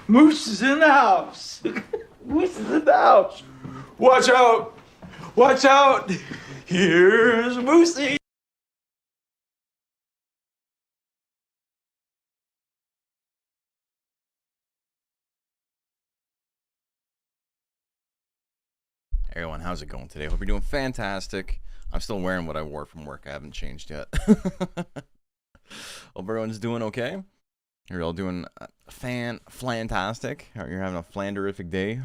Moose is in the house. Moose is in the house. Watch out. Watch out. Here's Moosey. Everyone, how's it going today? Hope you're doing fantastic. I'm still wearing what I wore from work. I haven't changed yet. Hope everyone's doing okay. You're all doing fantastic. You're having a flanderific day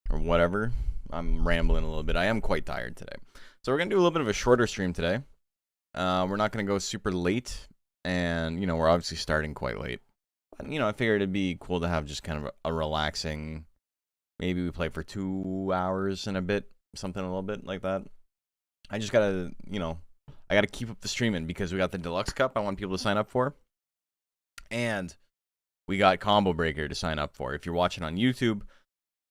or whatever. I'm rambling a little bit. I am quite tired today. So we're going to do a little bit of a shorter stream today. We're not going to go super late. And, we're obviously starting quite late. But, I figured it'd be cool to have just kind of a relaxing... Maybe we play for 2 hours and a bit, something a little bit like that. I just gotta, I gotta keep up the streaming because we got the Deluxe Cup I want people to sign up for. And we got Combo Breaker to sign up for. If you're watching on YouTube,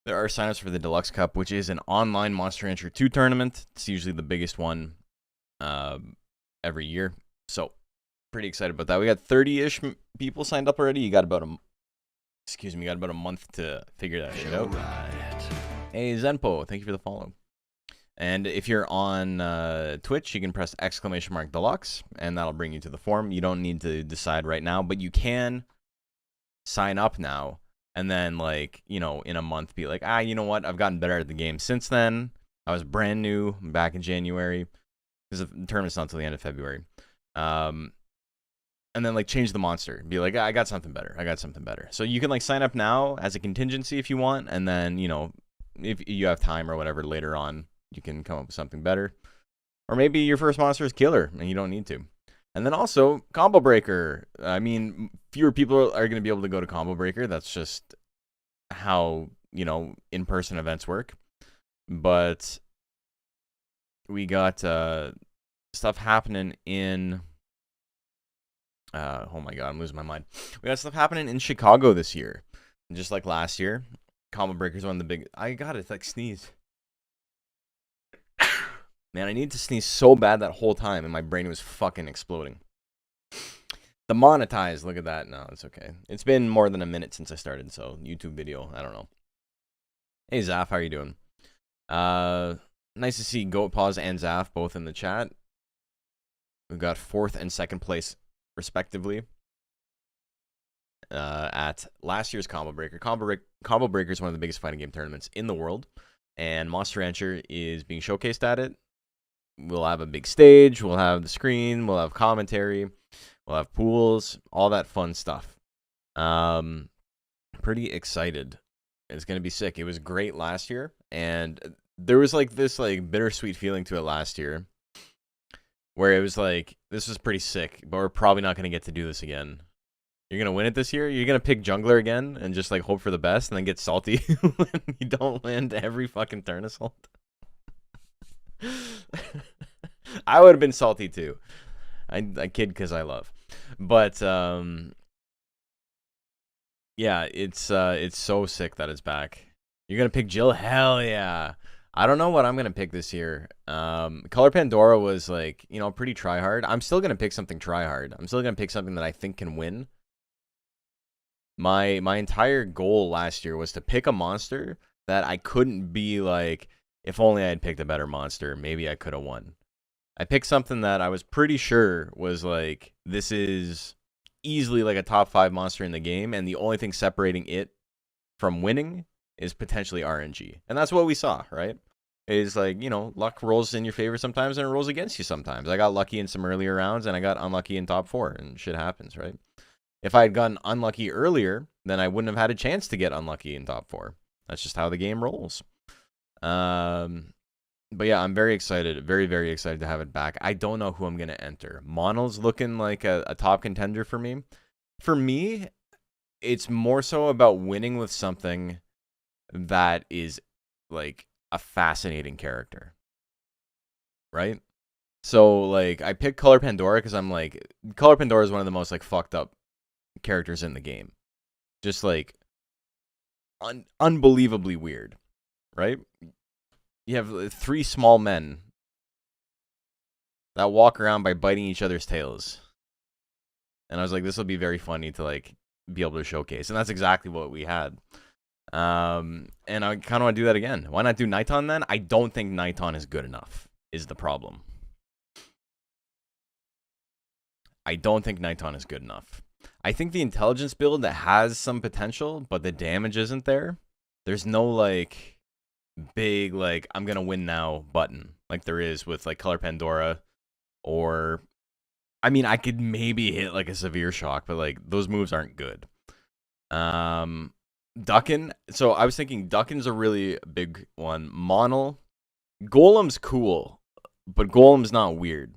there are signups for the Deluxe Cup, which is an online Monster Rancher 2 tournament. It's usually the biggest one every year. So, pretty excited about that. We got 30-ish people signed up already. You got about a month to figure that shit out. Hey, Zenpo, thank you for the follow. And if you're on Twitch, you can press !Deluxe, and that'll bring you to the forum. You don't need to decide right now, but you can sign up now, and then, in a month, be like, you know what? I've gotten better at the game since then. I was brand new back in January, because the tournament's not until the end of February. And then, change the monster. Be like, I got something better. So you can, sign up now as a contingency if you want. And then, if you have time or whatever later on, you can come up with something better. Or maybe your first monster is killer and you don't need to. And then also, Combo Breaker. I mean, fewer people are going to be able to go to Combo Breaker. That's just how, in-person events work. But we got stuff happening in... oh my god, I'm losing my mind. We got stuff happening in Chicago this year. Just like last year. Combo Breaker's one of the big... I got it, sneeze. Man, I needed to sneeze so bad that whole time, and my brain was fucking exploding. The monetized, look at that. No, it's okay. It's been more than a minute since I started, so YouTube video, I don't know. Hey, Zaf, how are you doing? Nice to see Goat Paws and Zaf both in the chat. We've got 4th and 2nd place respectively at last year's Combo Breaker. Combo Breaker is one of the biggest fighting game tournaments in the world, and Monster Rancher is being showcased at it. We'll have a big stage, we'll have the screen, we'll have commentary, we'll have pools, all that fun stuff. Pretty excited. It's going to be sick. It was great last year, and there was this bittersweet feeling to it last year. Where it was this was pretty sick, but we're probably not going to get to do this again. You're going to win it this year? You're going to pick jungler again and just, hope for the best and then get salty when you don't land every fucking turn assault? I would have been salty, too. I kid because I love. But, yeah, it's so sick that it's back. You're going to pick Jill? Hell yeah. I don't know what I'm going to pick this year. Color Pandora was, pretty try-hard. I'm still going to pick something try-hard. I'm still going to pick something that I think can win. My entire goal last year was to pick a monster that I couldn't be like, if only I had picked a better monster, maybe I could have won. I picked something that I was pretty sure was like, this is easily like a top 5 monster in the game, and the only thing separating it from winning is potentially RNG. And that's what we saw, right? Is like, you know, luck rolls in your favor sometimes and it rolls against you sometimes. I got lucky in some earlier rounds and I got unlucky in top 4, and shit happens, right? If I had gotten unlucky earlier, then I wouldn't have had a chance to get unlucky in top 4. That's just how the game rolls. But yeah, I'm very excited, very, very excited to have it back. I don't know who I'm going to enter. Monal's looking like a top contender for me. For me, it's more so about winning with something that is like a fascinating character, right? So like I picked Color Pandora because I'm like, Color Pandora is one of the most like fucked up characters in the game. Just like unbelievably weird, right? You have 3 small men that walk around by biting each other's tails. And I was like, this will be very funny to like be able to showcase. And that's exactly what we had. And I kind of want to do that again. Why not do Nighton then? I don't think Nighton is good enough, is the problem. I don't think Nighton is good enough. I think the intelligence build that has some potential, but the damage isn't there. There's no like big like I'm gonna win now button like there is with like Color Pandora, or I mean I could maybe hit like a severe shock, but like those moves aren't good. Duckin, so I was thinking Duckin's a really big one. Monal, Golem's cool, but Golem's not weird.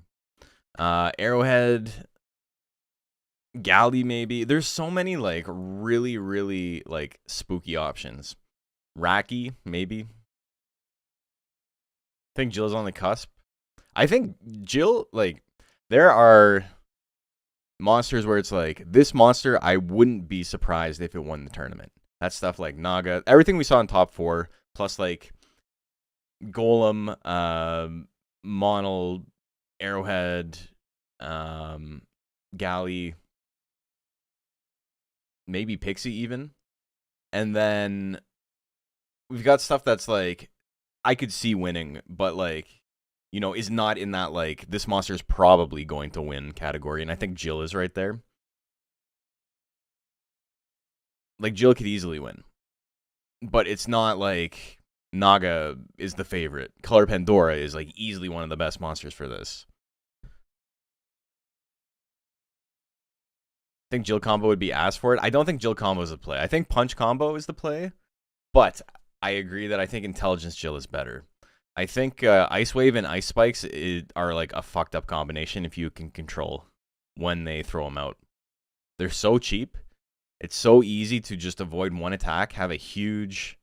Arrowhead, Galley maybe. There's so many like really, really like spooky options. Raki, maybe. I think Jill's on the cusp. I think Jill, like, there are monsters where it's like, this monster, I wouldn't be surprised if it won the tournament. That's stuff like Naga. Everything we saw in top 4, plus like Golem, Monal, Arrowhead, Galley, maybe Pixie even. And then we've got stuff that's like, I could see winning, but like, you know, is not in that like, this monster is probably going to win category. And I think Jill is right there. Like, Jill could easily win. But it's not like Naga is the favorite. Color Pandora is like easily one of the best monsters for this. I think Jill combo would be asked for it. I don't think Jill combo is the play. I think Punch combo is the play. But I agree that I think Intelligence Jill is better. I think Ice Wave and Ice Spikes are like a fucked up combination if you can control when they throw them out. They're so cheap. It's so easy to just avoid one attack, have a huge,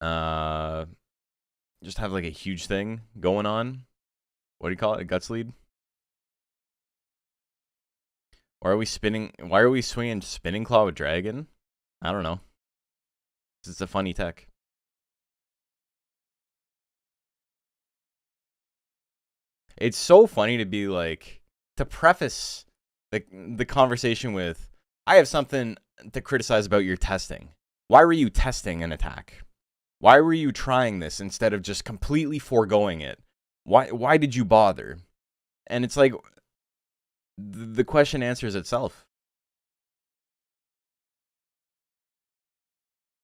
just have like a huge thing going on. What do you call it? A guts lead? Why are we swinging Spinning Claw with Dragon? I don't know. It's a funny tech. It's so funny to be like, to preface the conversation with, I have something to criticize about your testing. Why were you testing an attack? Why were you trying this instead of just completely foregoing it? Why did you bother? And it's like, the question answers itself.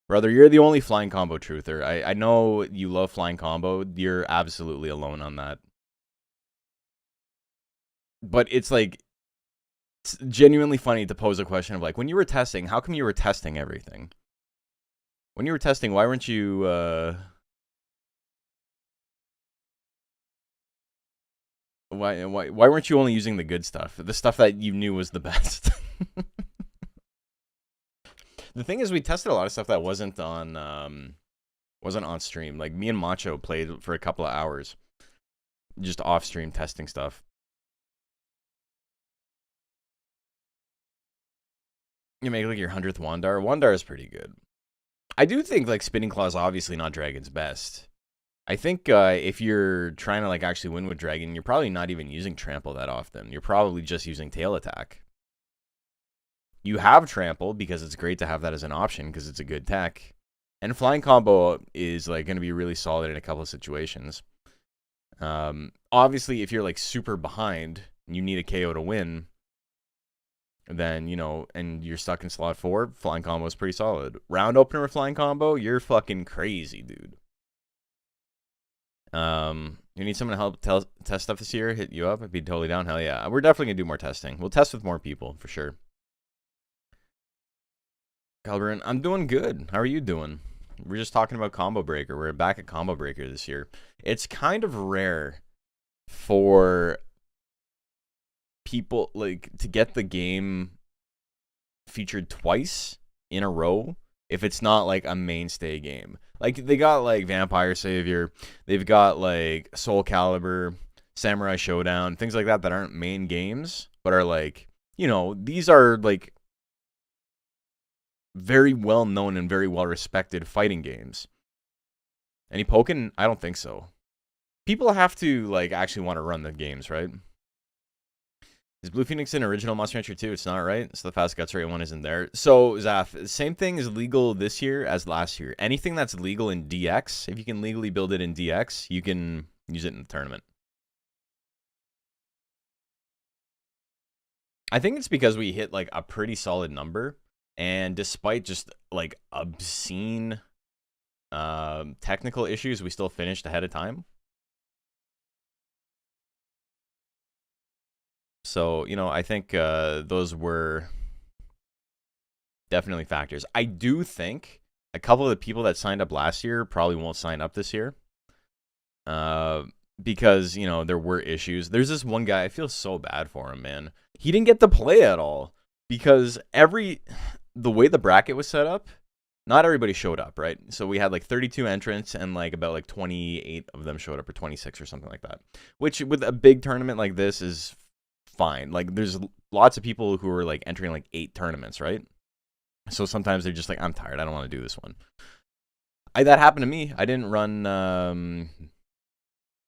Brother, you're the only flying combo truther. I know you love flying combo. You're absolutely alone on that. But it's like, it's genuinely funny to pose a question of like, when you were testing, how come you were testing everything? When you were testing, why weren't you, why weren't you only using the good stuff? The stuff that you knew was the best. The thing is, we tested a lot of stuff that wasn't on stream. Like, me and Macho played for a couple of hours. Just off-stream testing stuff. You make like your 100th Wandar. Wandar is pretty good. I do think like Spinning Claw is obviously not Dragon's best. I think if you're trying to like actually win with Dragon, you're probably not even using Trample that often. You're probably just using Tail Attack. You have Trample because it's great to have that as an option because it's a good tech. And Flying Combo is like going to be really solid in a couple of situations. Obviously, if you're like super behind and you need a KO to win, then, you know, and you're stuck in slot 4, Flying Combo is pretty solid. Round opener with Flying Combo, you're fucking crazy, dude. You need someone to help test stuff this year? Hit you up? I'd be totally down. Hell yeah. We're definitely going to do more testing. We'll test with more people, for sure. Calberin, I'm doing good. How are you doing? We're just talking about Combo Breaker. We're back at Combo Breaker this year. It's kind of rare for people like to get the game featured twice in a row if it's not like a mainstay game. Like they got like Vampire Savior, they've got like Soul Calibur, Samurai Showdown, things like that aren't main games, but are like, you know, these are like very well known and very well respected fighting games. Any Pokken? I don't think so. People have to like actually want to run the games, right? Is Blue Phoenix an original Monster Rancher 2? It's not, right? So the Fast Guts Rate one isn't there. So, Zaf, same thing is legal this year as last year. Anything that's legal in DX, if you can legally build it in DX, you can use it in the tournament. I think it's because we hit like a pretty solid number. And despite just like obscene technical issues, we still finished ahead of time. So, you know, I think those were definitely factors. I do think a couple of the people that signed up last year probably won't sign up this year. Because, you know, there were issues. There's this one guy, I feel so bad for him, man. He didn't get to play at all because the way the bracket was set up, not everybody showed up, right? So we had like 32 entrants and like about like 28 of them showed up, or 26 or something like that. Which with a big tournament like this is fine. Like there's lots of people who are like entering like 8 tournaments, right? So sometimes they're just like, I'm tired, I don't want to do this one. That happened to me. I didn't run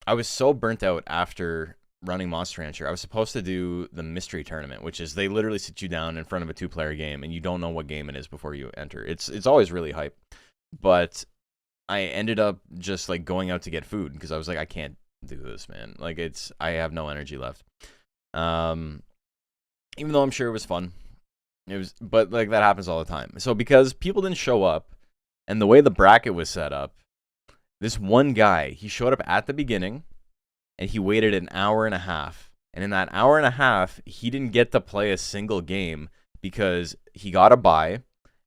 I was so burnt out after running Monster Rancher. I was supposed to do the mystery tournament, which is they literally sit you down in front of a 2-player game and you don't know what game it is before you enter. It's always really hype. But I ended up just like going out to get food because I was like, I can't do this, man. Like I have no energy left. Even though I'm sure it was fun. But like that happens all the time. So because people didn't show up and the way the bracket was set up, this one guy, he showed up at the beginning and he waited an hour and a half. And in that hour and a half, he didn't get to play a single game because he got a buy,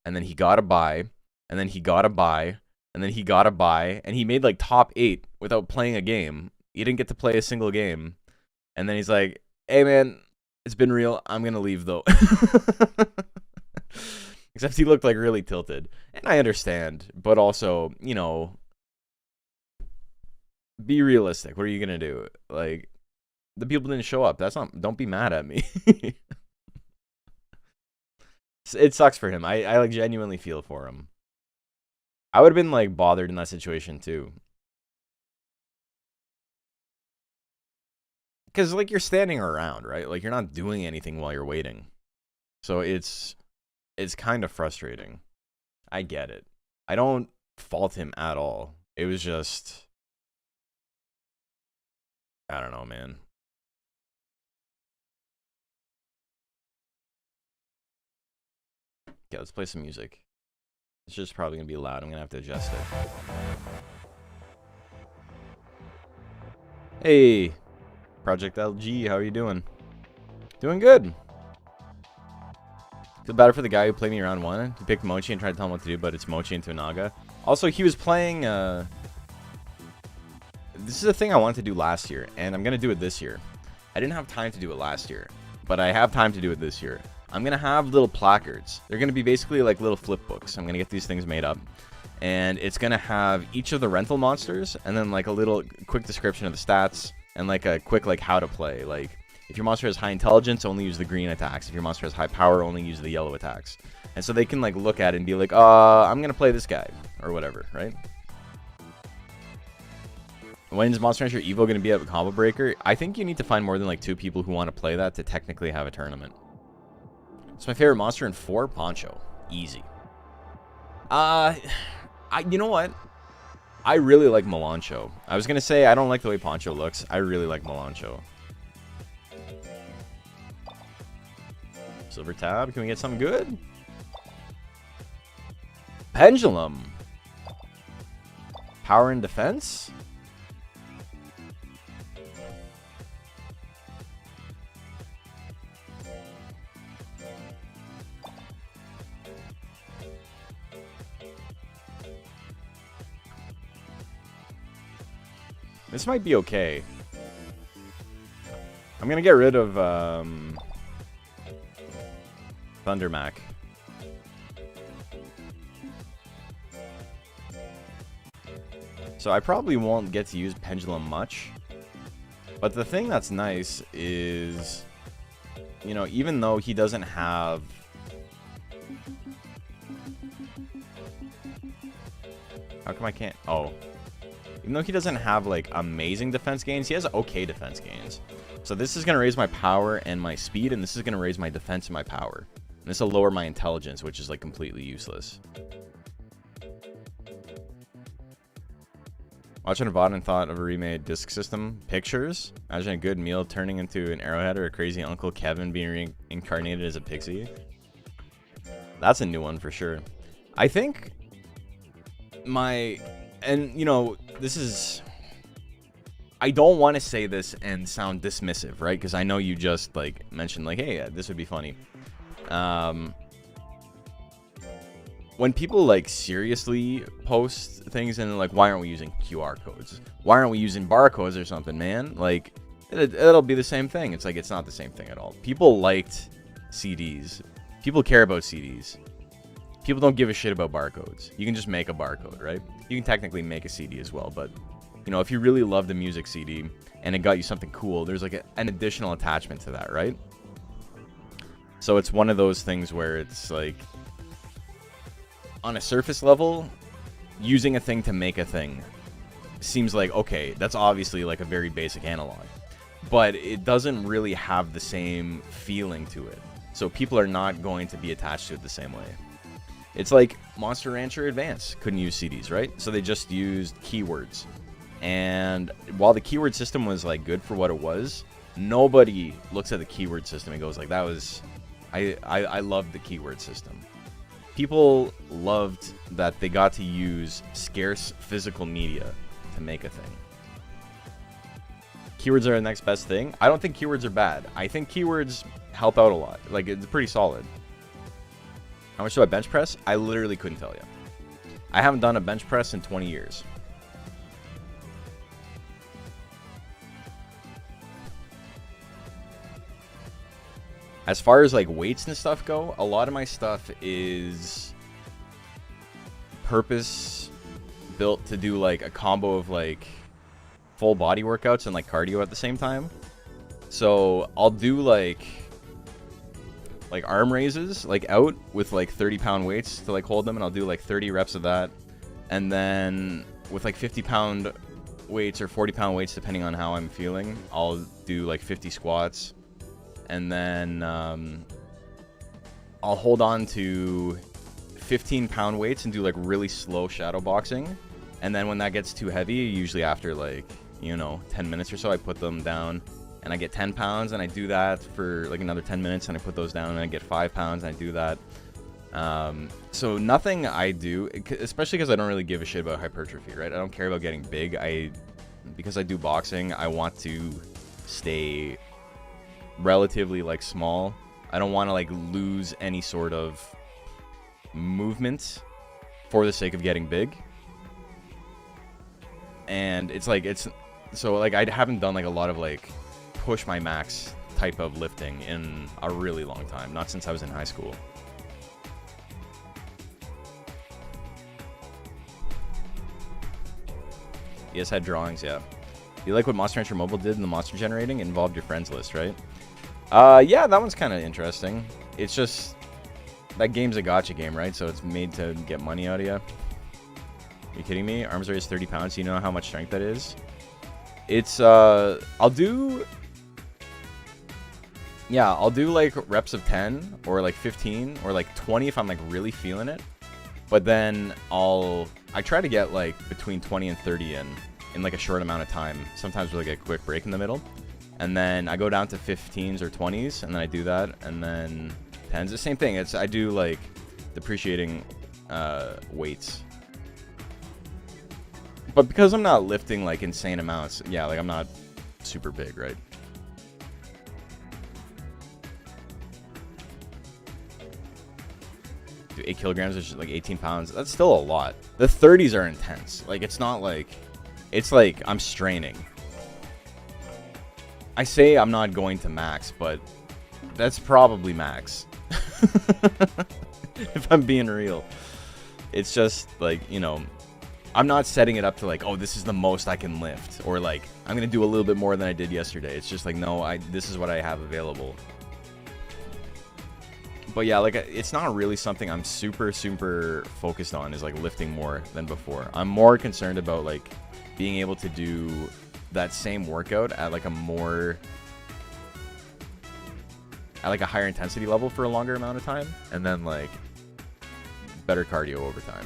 and then he got a buy, and then he got a buy, and then he got a buy, and he made like top 8 without playing a game. He didn't get to play a single game. And then he's like, hey man, it's been real. I'm going to leave though. Except he looked like really tilted. And I understand, but also, you know, be realistic. What are you gonna do? Like, the people didn't show up. Don't be mad at me. It sucks for him. I like genuinely feel for him. I would have been like bothered in that situation too. Because like you're standing around, right? Like you're not doing anything while you're waiting. So it's kind of frustrating. I get it. I don't fault him at all. It was just, I don't know, man. Okay, let's play some music. It's just probably going to be loud. I'm going to have to adjust it. Hey, Project LG, how are you doing? Doing good. Feel better for the guy who played me round 1. He picked Mochi and tried to tell him what to do, but it's Mochi and Tonaga. Also, he was playing... This is a thing I wanted to do last year, and I'm going to do it this year. I didn't have time to do it last year, but I have time to do it this year. I'm going to have little placards. They're going to be basically like little flip books. I'm going to get these things made up. And it's going to have each of the rental monsters, and then like a little quick description of the stats, and like a quick like how to play. Like, if your monster has high intelligence, only use the green attacks. If your monster has high power, only use the yellow attacks. And so they can like look at it and be like, I'm going to play this guy, or whatever, right? When is Monster Rancher Evo going to be at Combo Breaker? I think you need to find more than like 2 people who want to play that to technically have a tournament. It's my favorite monster in 4, Poncho. Easy. You know what? I really like Melancho. I was gonna say I don't like the way Poncho looks. I really like Melancho. Silver tab. Can we get something good? Pendulum. Power and defense? This might be okay. I'm gonna get rid of Thundermac. So I probably won't get to use Pendulum much. But the thing that's nice is, you know, even though he doesn't have... How come I can't... Oh. Even though he doesn't have, like, amazing defense gains, he has okay defense gains. So this is going to raise my power and my speed, and this is going to raise my defense and my power. And this will lower my intelligence, which is, like, completely useless. Watching a VOD and thought of a remade disc system. Pictures. Imagine a good meal turning into an Arrowhead or a crazy Uncle Kevin being reincarnated as a pixie. That's a new one for sure. I think and you know, this is, I don't want to say this and sound dismissive, right? Because I know you just like mentioned like, hey, this would be funny. When people like seriously post things and like, why aren't we using QR codes? Why aren't we using barcodes or something, man? Like, it'll be the same thing. It's like, it's not the same thing at all. People liked CDs. People care about CDs. People don't give a shit about barcodes. You can just make a barcode, right? You can technically make a CD as well, but you know, if you really love the music CD and it got you something cool, there's like an additional attachment to that, right? So it's one of those things where it's like, on a surface level, using a thing to make a thing seems like, okay, that's obviously like a very basic analog, but it doesn't really have the same feeling to it. So people are not going to be attached to it the same way. It's like Monster Rancher Advance couldn't use CDs, right? So they just used keywords. And while the keyword system was like good for what it was, nobody looks at the keyword system and goes like, that was, I loved the keyword system. People loved that they got to use scarce physical media to make a thing. Keywords are the next best thing. I don't think keywords are bad. I think keywords help out a lot. Like, it's pretty solid. How much do I bench press? I literally couldn't tell you. I haven't done a bench press in 20 years. As far as like weights and stuff go, a lot of my stuff is purpose built to do like a combo of like full body workouts and like cardio at the same time. So I'll do like arm raises like out with like 30-pound weights to like hold them, and I'll do like 30 reps of that. And then with like 50-pound weights or 40-pound weights, depending on how I'm feeling, I'll do like 50 squats. And then I'll hold on to 15-pound weights and do like really slow shadow boxing. And then when that gets too heavy, usually after like, you know, 10 minutes or so, I put them down and I get 10 pounds and I do that for like another 10 minutes and I put those down and I get 5 pounds and I do that. So nothing I do, especially because I don't really give a shit about hypertrophy, right? I don't care about getting big. Because I do boxing, I want to stay relatively like small. I don't want to like lose any sort of movement for the sake of getting big. And it's like, so like I haven't done like a lot of like push my max type of lifting in a really long time, not since I was in high school. Yes, had drawings, yeah. You like what Monster Rancher Mobile did in the monster generating? It involved your friends list, right? Yeah, that one's kind of interesting. It's just, that game's a gacha game, right? So it's made to get money out of you. Are you kidding me? Arms raise 30 pounds. Do you know how much strength that is? It's, I'll do Yeah, I'll do like reps of 10 or like 15 or like 20 if I'm like really feeling it. But then I try to get like between 20 and 30 in like a short amount of time. Sometimes with like a quick break in the middle. And then I go down to 15s or 20s, and then I do that, and then 10s. The same thing. I do like depreciating weights. But because I'm not lifting like insane amounts, yeah, like I'm not super big, right? Dude, 8 kilograms is like 18 pounds. That's still a lot. The 30s are intense. Like, it's not like... It's like I'm straining. I say I'm not going to max, but that's probably max. If I'm being real. It's just like, you know, I'm not setting it up to like, oh, this is the most I can lift. Or like, I'm going to do a little bit more than I did yesterday. It's just like, no, this is what I have available. But yeah, like, it's not really something I'm super focused on, is like lifting more than before. I'm more concerned about like being able to do that same workout at like a higher intensity level for a longer amount of time, and then like better cardio over time.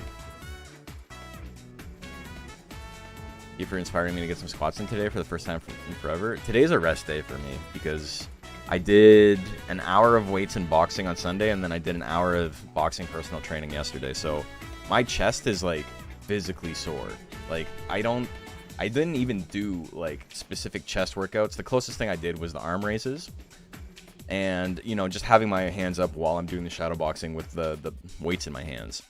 You're inspiring me to get some squats in today for the first time in forever. Today's a rest day for me because I did an hour of weights and boxing on Sunday, and then I did an hour of boxing personal training yesterday. So my chest is like physically sore. Like I didn't even do like specific chest workouts. The closest thing I did was the arm raises, and you know, just having my hands up while I'm doing the shadow boxing with the weights in my hands.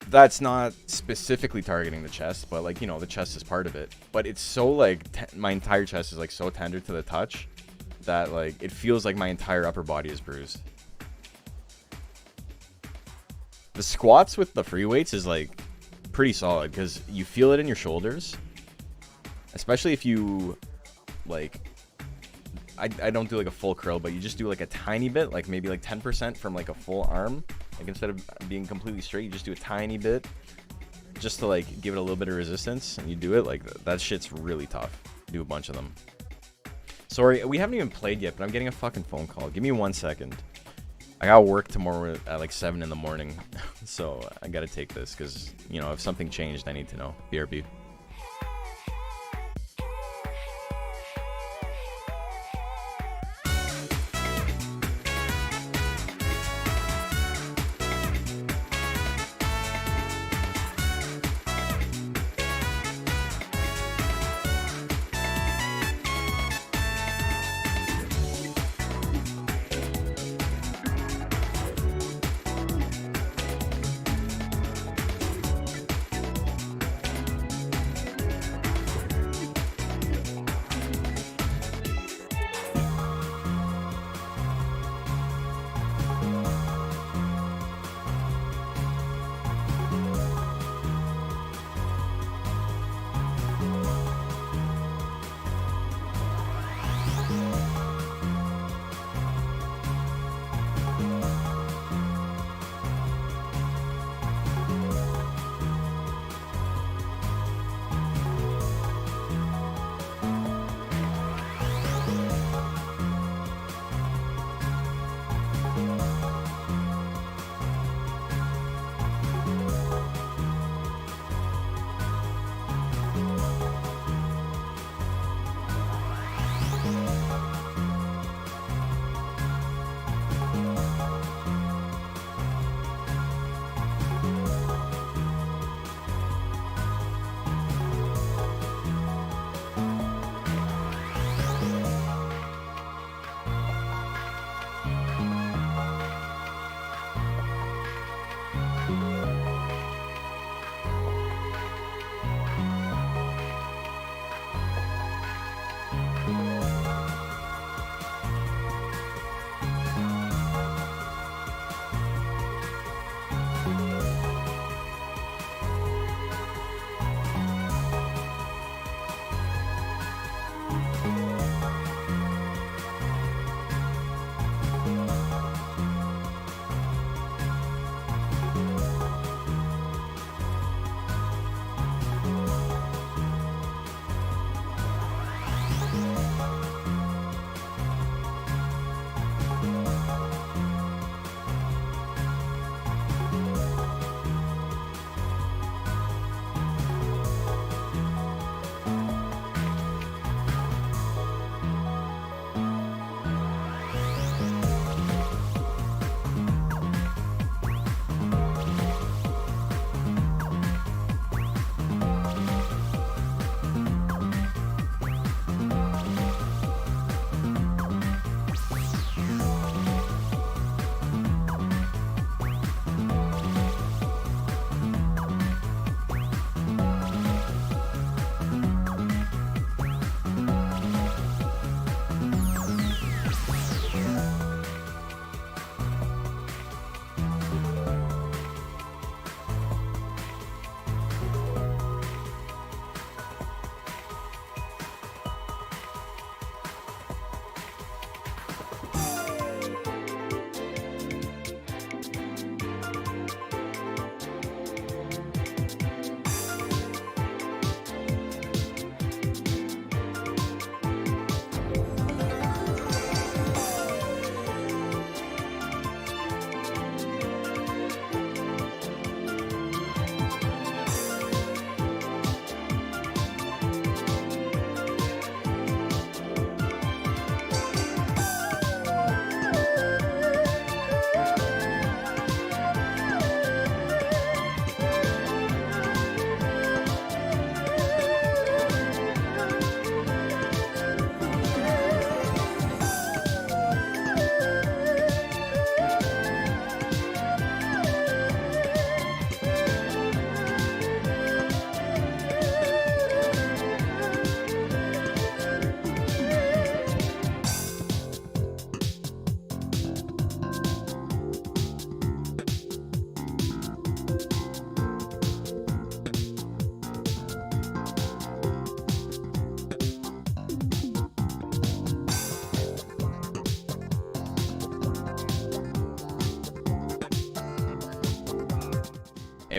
That's not specifically targeting the chest, but like, you know, the chest is part of it. But it's so like my entire chest is like so tender to the touch that like it feels like my entire upper body is bruised. The squats with the free weights is like pretty solid because you feel it in your shoulders, especially if you like, I don't do like a full curl, but you just do like a tiny bit, like maybe like 10% from like a full arm. Like instead of being completely straight, you just do a tiny bit just to like give it a little bit of resistance, and you do it like that shit's really tough. Do a bunch of them. Sorry, we haven't even played yet, but I'm getting a fucking phone call. Give me 1 second. I got work tomorrow at like 7 in the morning, so I gotta take this because, you know, if something changed, I need to know. BRB.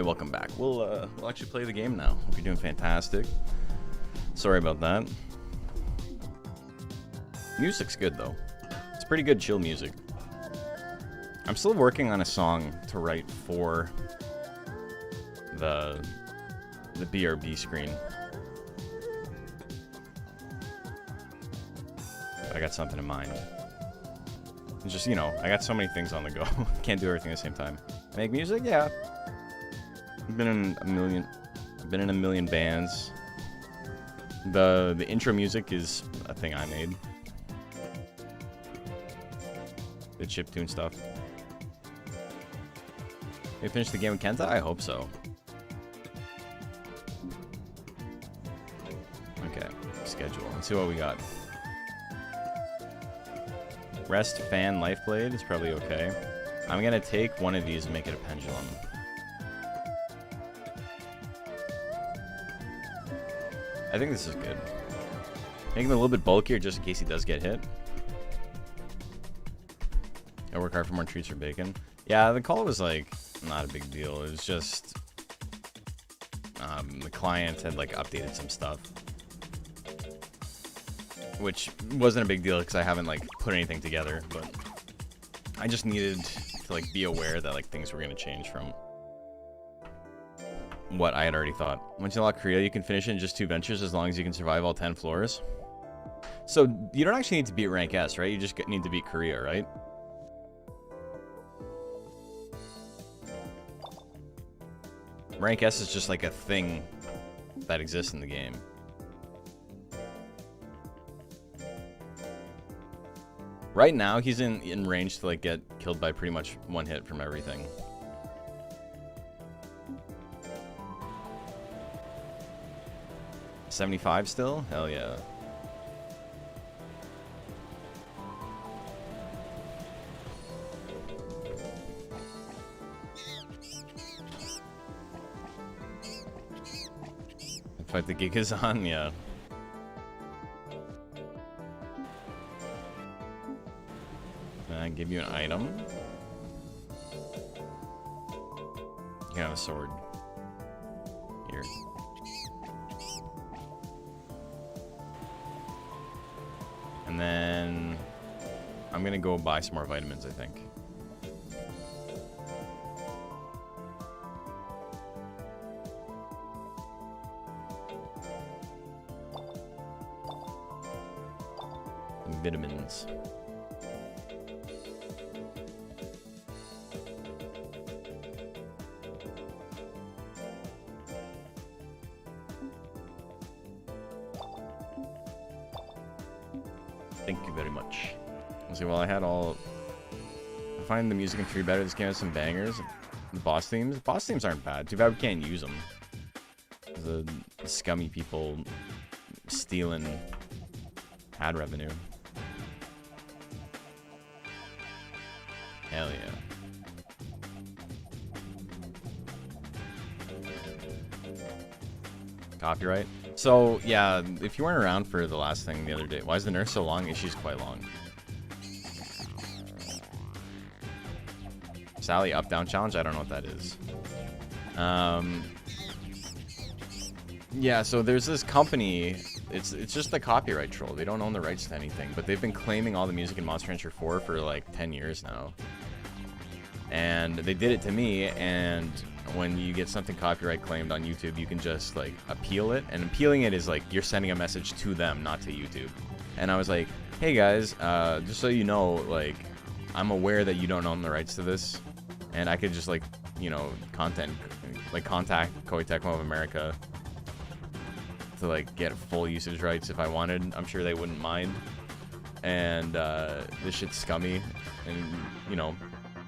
Hey, welcome back. We'll actually play the game now. Hope you're doing fantastic. Sorry about that. Music's good though. It's pretty good chill music. I'm still working on a song to write for the BRB screen. I got something in mind. It's just, you know, I got so many things on the go. Can't do everything at the same time. Make music? Yeah. I've been in a million bands. The intro music is a thing I made. The chiptune stuff. They finished the game with Kenta? I hope so. Okay, schedule. Let's see what we got. Rest, fan, life blade is probably okay. I'm gonna take one of these and make it a pendulum. I think this is good. Make him a little bit bulkier just in case he does get hit. I work hard for more treats for bacon. Yeah, the call was like not a big deal. It was just the client had like updated some stuff, which wasn't a big deal because I haven't like put anything together. But I just needed to like be aware that like things were gonna change from what I had already thought. Once you unlock Korea, you can finish it in just 2 ventures as long as you can survive all 10 floors. So you don't actually need to beat rank S, right? You just need to beat Korea, right? Rank S is just like a thing that exists in the game. Right now, he's in range to like get killed by pretty much one hit from everything. $75 still? Hell yeah. Fight the gig is on, yeah. Give you an item. You can have a sword. Here. And then I'm gonna go buy some more vitamins, I think. Vitamins. Thank you very much. Let's see, well, I had all... I find the music in 3 better. This game has some bangers. The boss themes? The boss themes aren't bad. Too bad we can't use them. The scummy people stealing ad revenue. Hell yeah. Copyright. So, yeah, if you weren't around for the last thing the other day, why is the nurse so long? She's quite long. Sally up down challenge? I don't know what that is. Yeah, so there's this company. It's just a copyright troll. They don't own the rights to anything, but they've been claiming all the music in Monster Rancher 4 for like 10 years now. And they did it to me, and when you get something copyright claimed on YouTube, you can just like appeal it, and appealing it is like you're sending a message to them, not to YouTube. And I was like, hey guys, just so you know, like I'm aware that you don't own the rights to this, and I could just like, you know, contact Koei Tecmo of America to like get full usage rights if I wanted. I'm sure they wouldn't mind. And this shit's scummy, and you know,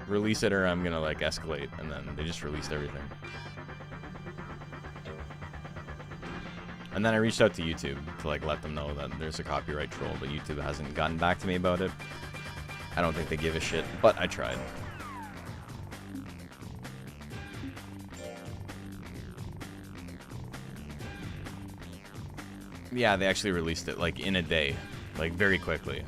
release it or I'm gonna like escalate. And then they just released everything. And then I reached out to YouTube to like let them know that there's a copyright troll, but YouTube hasn't gotten back to me about it. I don't think they give a shit, but I tried. Yeah, they actually released it like in a day, like very quickly.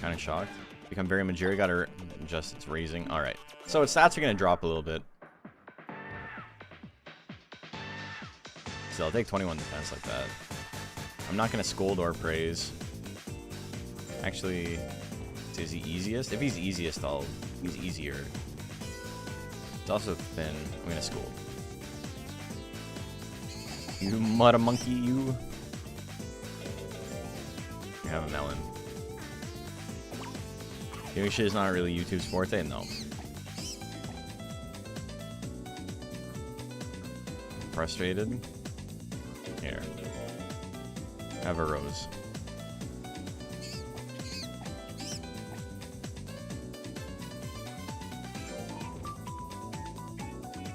Kind of shocked. Become very mature. Gotta adjust its raising. Alright. So its stats are gonna drop a little bit. So I'll take 21 defense like that. I'm not gonna scold or praise. Actually, is he easiest? If he's easiest, he's easier. It's also thin. I'm gonna scold. You mud monkey, you. You have a melon. Doing shit is not really YouTube's forte? No. Frustrated? Here. Have a rose.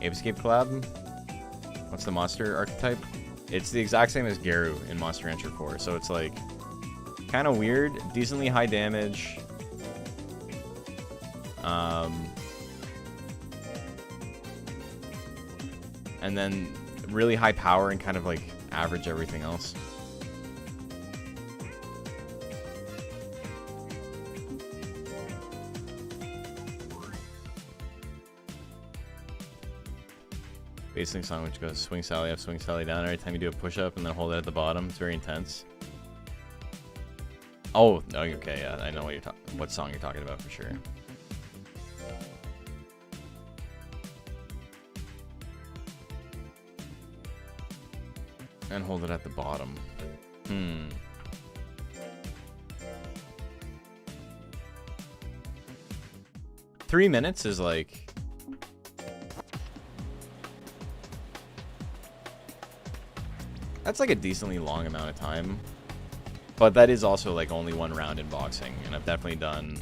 Ape Escape collab? What's the monster archetype? It's the exact same as Garu in Monster Rancher 4, so it's like kind of weird, decently high damage. And then really high power and kind of like average everything else. Basing song which goes swing Sally up, swing Sally down every time you do a push-up and then hold it at the bottom. It's very intense. Oh, okay, yeah, I know what song you're talking about for sure. And hold it at the bottom. 3 minutes is like... That's like a decently long amount of time. But that is also like only one round in boxing. And I've definitely done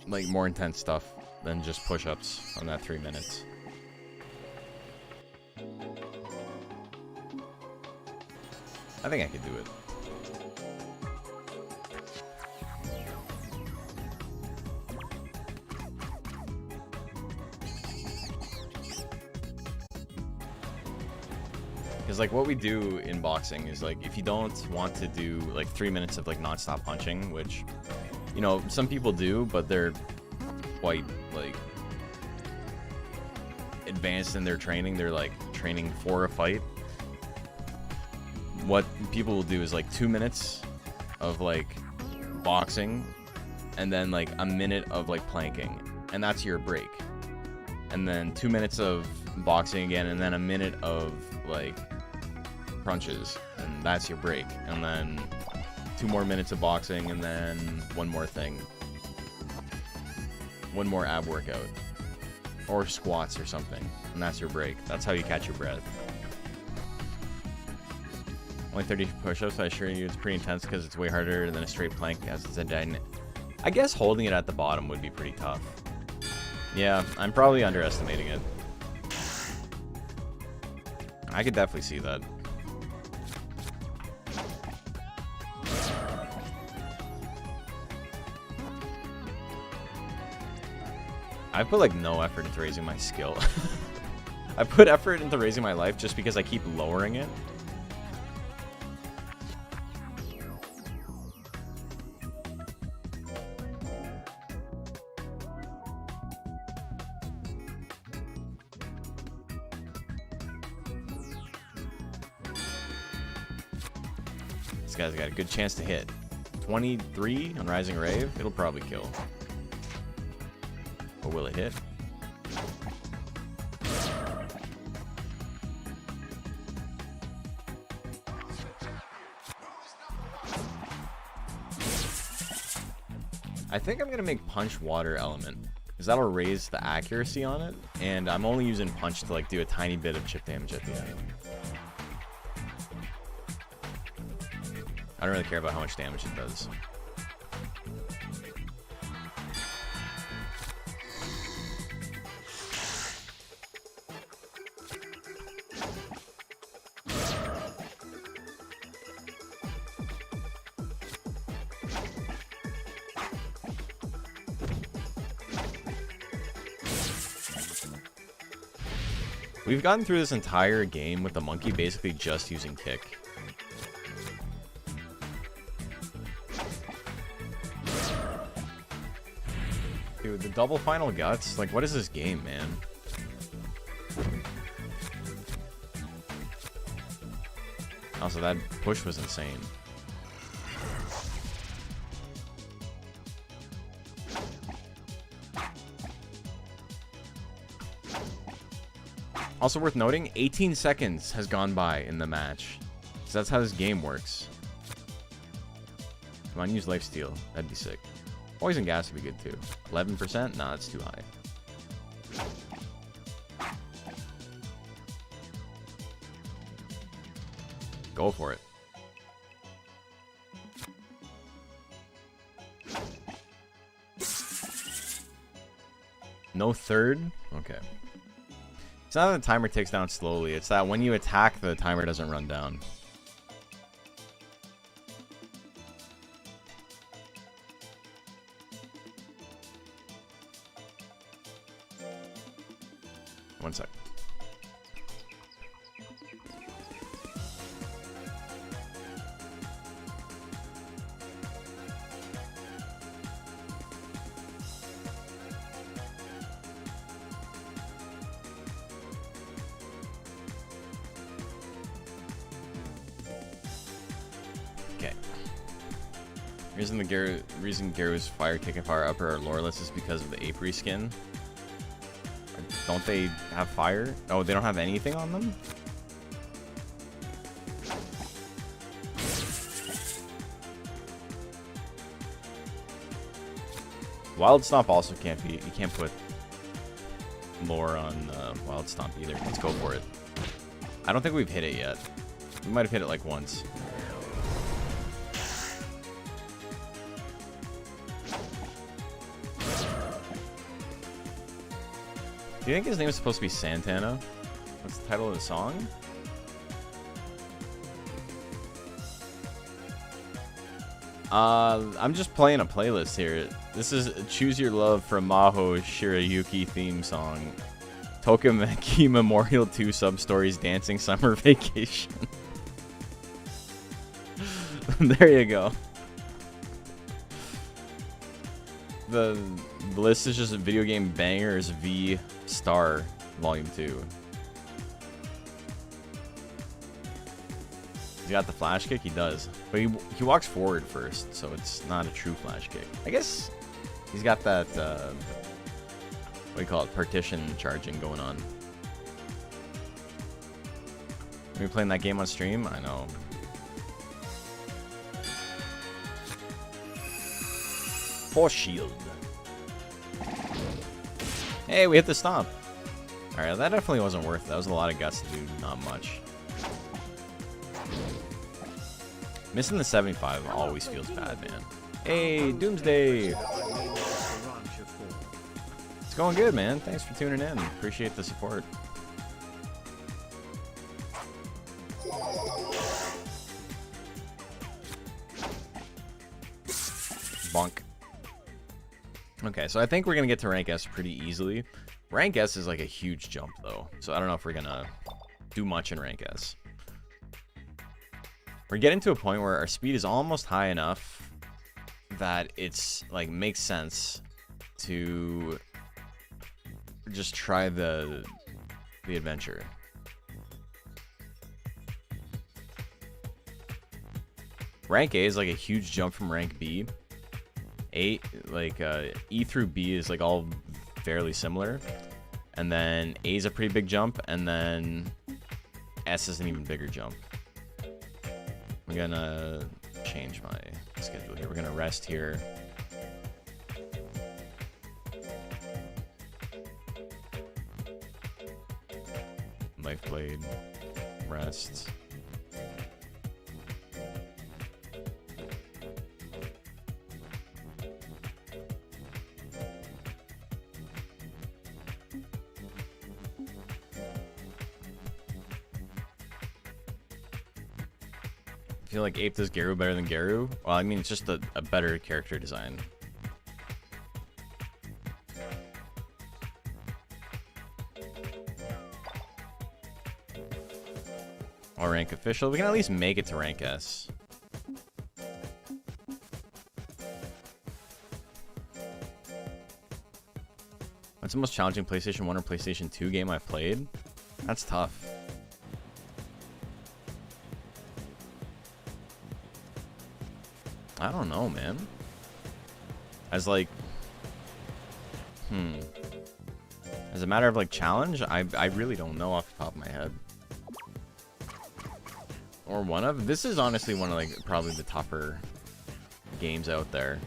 like more intense stuff than just push-ups on that 3 minutes. I think I could do it. Because like what we do in boxing is like if you don't want to do like 3 minutes of like non-stop punching, which, you know, some people do, but they're quite like advanced in their training. They're like training for a fight. What people will do is like 2 minutes of like boxing and then like a minute of like planking, and that's your break. And then 2 minutes of boxing again, and then a minute of like crunches, and that's your break. And then 2 more minutes of boxing, and then one more thing, one more ab workout or squats or something, and that's your break. That's how you catch your breath. Only 30 push-ups, I assure you it's pretty intense because it's way harder than a straight plank as it's a dynamic. I guess holding it at the bottom would be pretty tough. Yeah, I'm probably underestimating it. I could definitely see that. I put like no effort into raising my skill. I put effort into raising my life just because I keep lowering it. This guy's got a good chance to hit. 23 on Rising Rave. It'll probably kill. Or will it hit? I think I'm gonna make Punch Water Element, because that'll raise the accuracy on it, and I'm only using Punch to like do a tiny bit of chip damage at the end. I don't really care about how much damage it does. We've gotten through this entire game with the monkey basically just using kick. double final guts? Like, what is this game, man? Also, that push was insane. Also worth noting, 18 seconds has gone by in the match. So that's how this game works. Come on, use lifesteal. That'd be sick. Poison gas would be good too. 11%? Nah, that's too high. Go for it. No third? Okay. It's not that the timer ticks down slowly. It's that when you attack, the timer doesn't run down. One sec. Okay. Reason Garu's fire kick and fire upper are loreless is because of the ape reskin. Don't they have fire? Oh, they don't have anything on them? Wild Stomp also can't be. You can't put lore on Wild Stomp either. Let's go for it. I don't think we've hit it yet. We might have hit it like once. Do you think his name is supposed to be Santana? What's the title of the song? I'm just playing a playlist here. This is Choose Your Love from Maho Shirayuki theme song. Tokimeki Memorial 2 Sub-Stories Dancing Summer Vacation. There you go. The list is just Video Game Bangers V Star Volume 2. He's got the flash kick? He does. But he walks forward first, so it's not a true flash kick. I guess he's got that, what do you call it, partition charging going on. Are we playing that game on stream? I know. Force shield. Hey, we hit the stomp. Alright, that definitely wasn't worth it. That was a lot of guts to do not much. Missing the 75 always feels bad, man. Hey, Doomsday! It's going good, man. Thanks for tuning in. Appreciate the support. Bonk. Okay, so I think we're going to get to rank S pretty easily. Rank S is like a huge jump, though. So I don't know if we're going to do much in rank S. We're getting to a point where our speed is almost high enough that it's like makes sense to just try the adventure. Rank A is like a huge jump from rank B. E through B is like all fairly similar, and then A is a pretty big jump, and then S is an even bigger jump. I'm gonna change my schedule here. We're gonna rest here. Life blade, rest. I feel like Ape does Garu better than Garu. Well, I mean, it's just a better character design. Or rank official. We can at least make it to rank S. What's the most challenging PlayStation 1 or PlayStation 2 game I've played? That's tough. I don't know, man. As like... As a matter of like challenge, I really don't know off the top of my head. Or one of... This is honestly one of like probably the tougher games out there.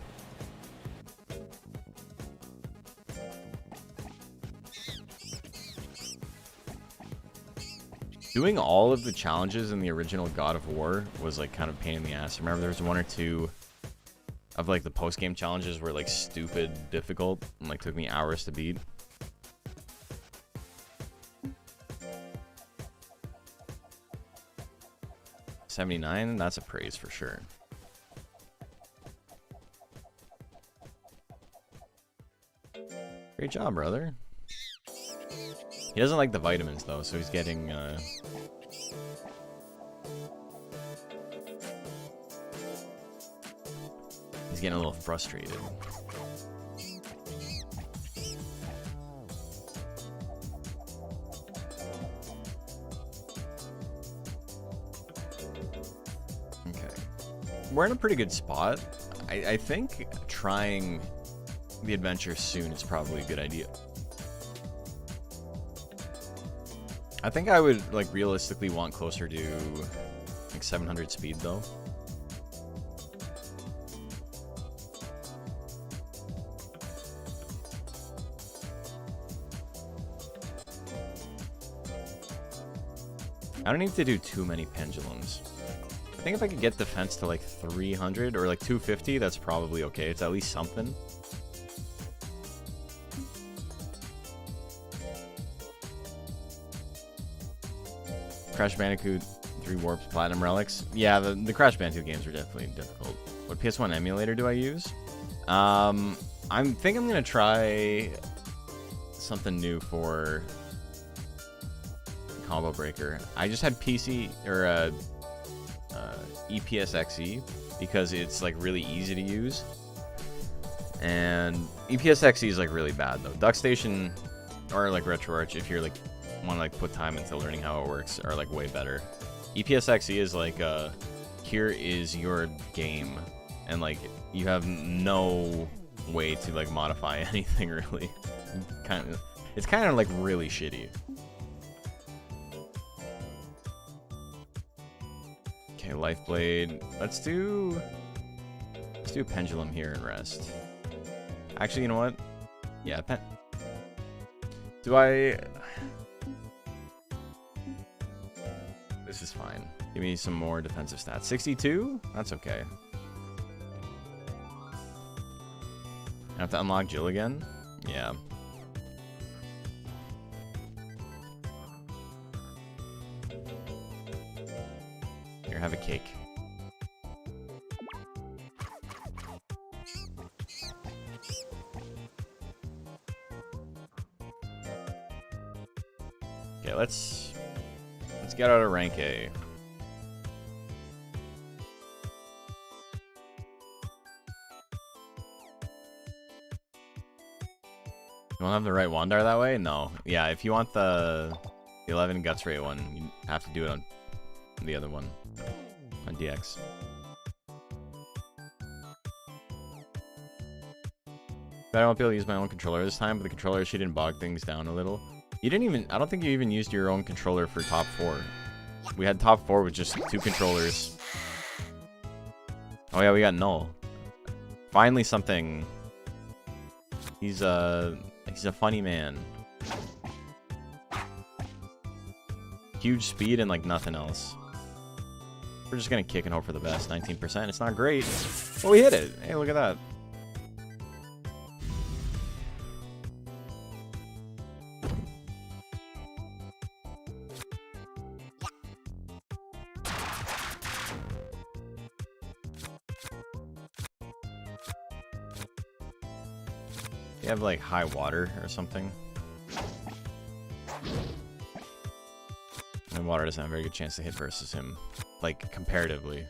Doing all of the challenges in the original God of War was like kind of a pain in the ass. I remember there was one or two of like the post-game challenges were like stupid difficult and like took me hours to beat. $79, that's a praise for sure. Great job, brother. He doesn't like the vitamins though, so he's getting he's getting a little frustrated. Okay. We're in a pretty good spot. I think trying the adventure soon is probably a good idea. I think I would like realistically want closer to like 700 speed though. I don't need to do too many pendulums. I think if I could get defense to like 300 or like 250, that's probably okay. It's at least something. Crash Bandicoot 3 Warps Platinum Relics. Yeah, the Crash Bandicoot games are definitely difficult. What PS1 emulator do I use? I think I'm gonna try something new for Combo Breaker. I just had PC or EPSXE because it's like really easy to use, and EPSXE is like really bad though. DuckStation or like RetroArch, if you're like want to like put time into learning how it works, are like way better. EPSXE is like here is your game, and like you have no way to like modify anything really. It's kind of like really shitty. Okay, Lifeblade. Let's do a pendulum here and rest. Actually, you know what? Yeah, do I? This is fine. Give me some more defensive stats. 62? That's okay. I have to unlock Jill again? Yeah. Here, have a cake. Okay, let's get out of rank A. You won't have the right Wandar that way? No. Yeah, if you want the 11 Guts Ray one, you have to do it on the other one. On DX. But I won't be able to use my own controller this time, but the controller, she didn't bog things down a little. You didn't even, I don't think you even used your own controller for top 4. We had top 4 with just 2 controllers. Oh yeah, we got Null. Finally something. He's a funny man. Huge speed and like nothing else. We're just gonna kick and hope for the best. 19%. It's not great. But we hit it. Hey, look at that. You have like high water or something. And water doesn't have a very good chance to hit versus him, like comparatively.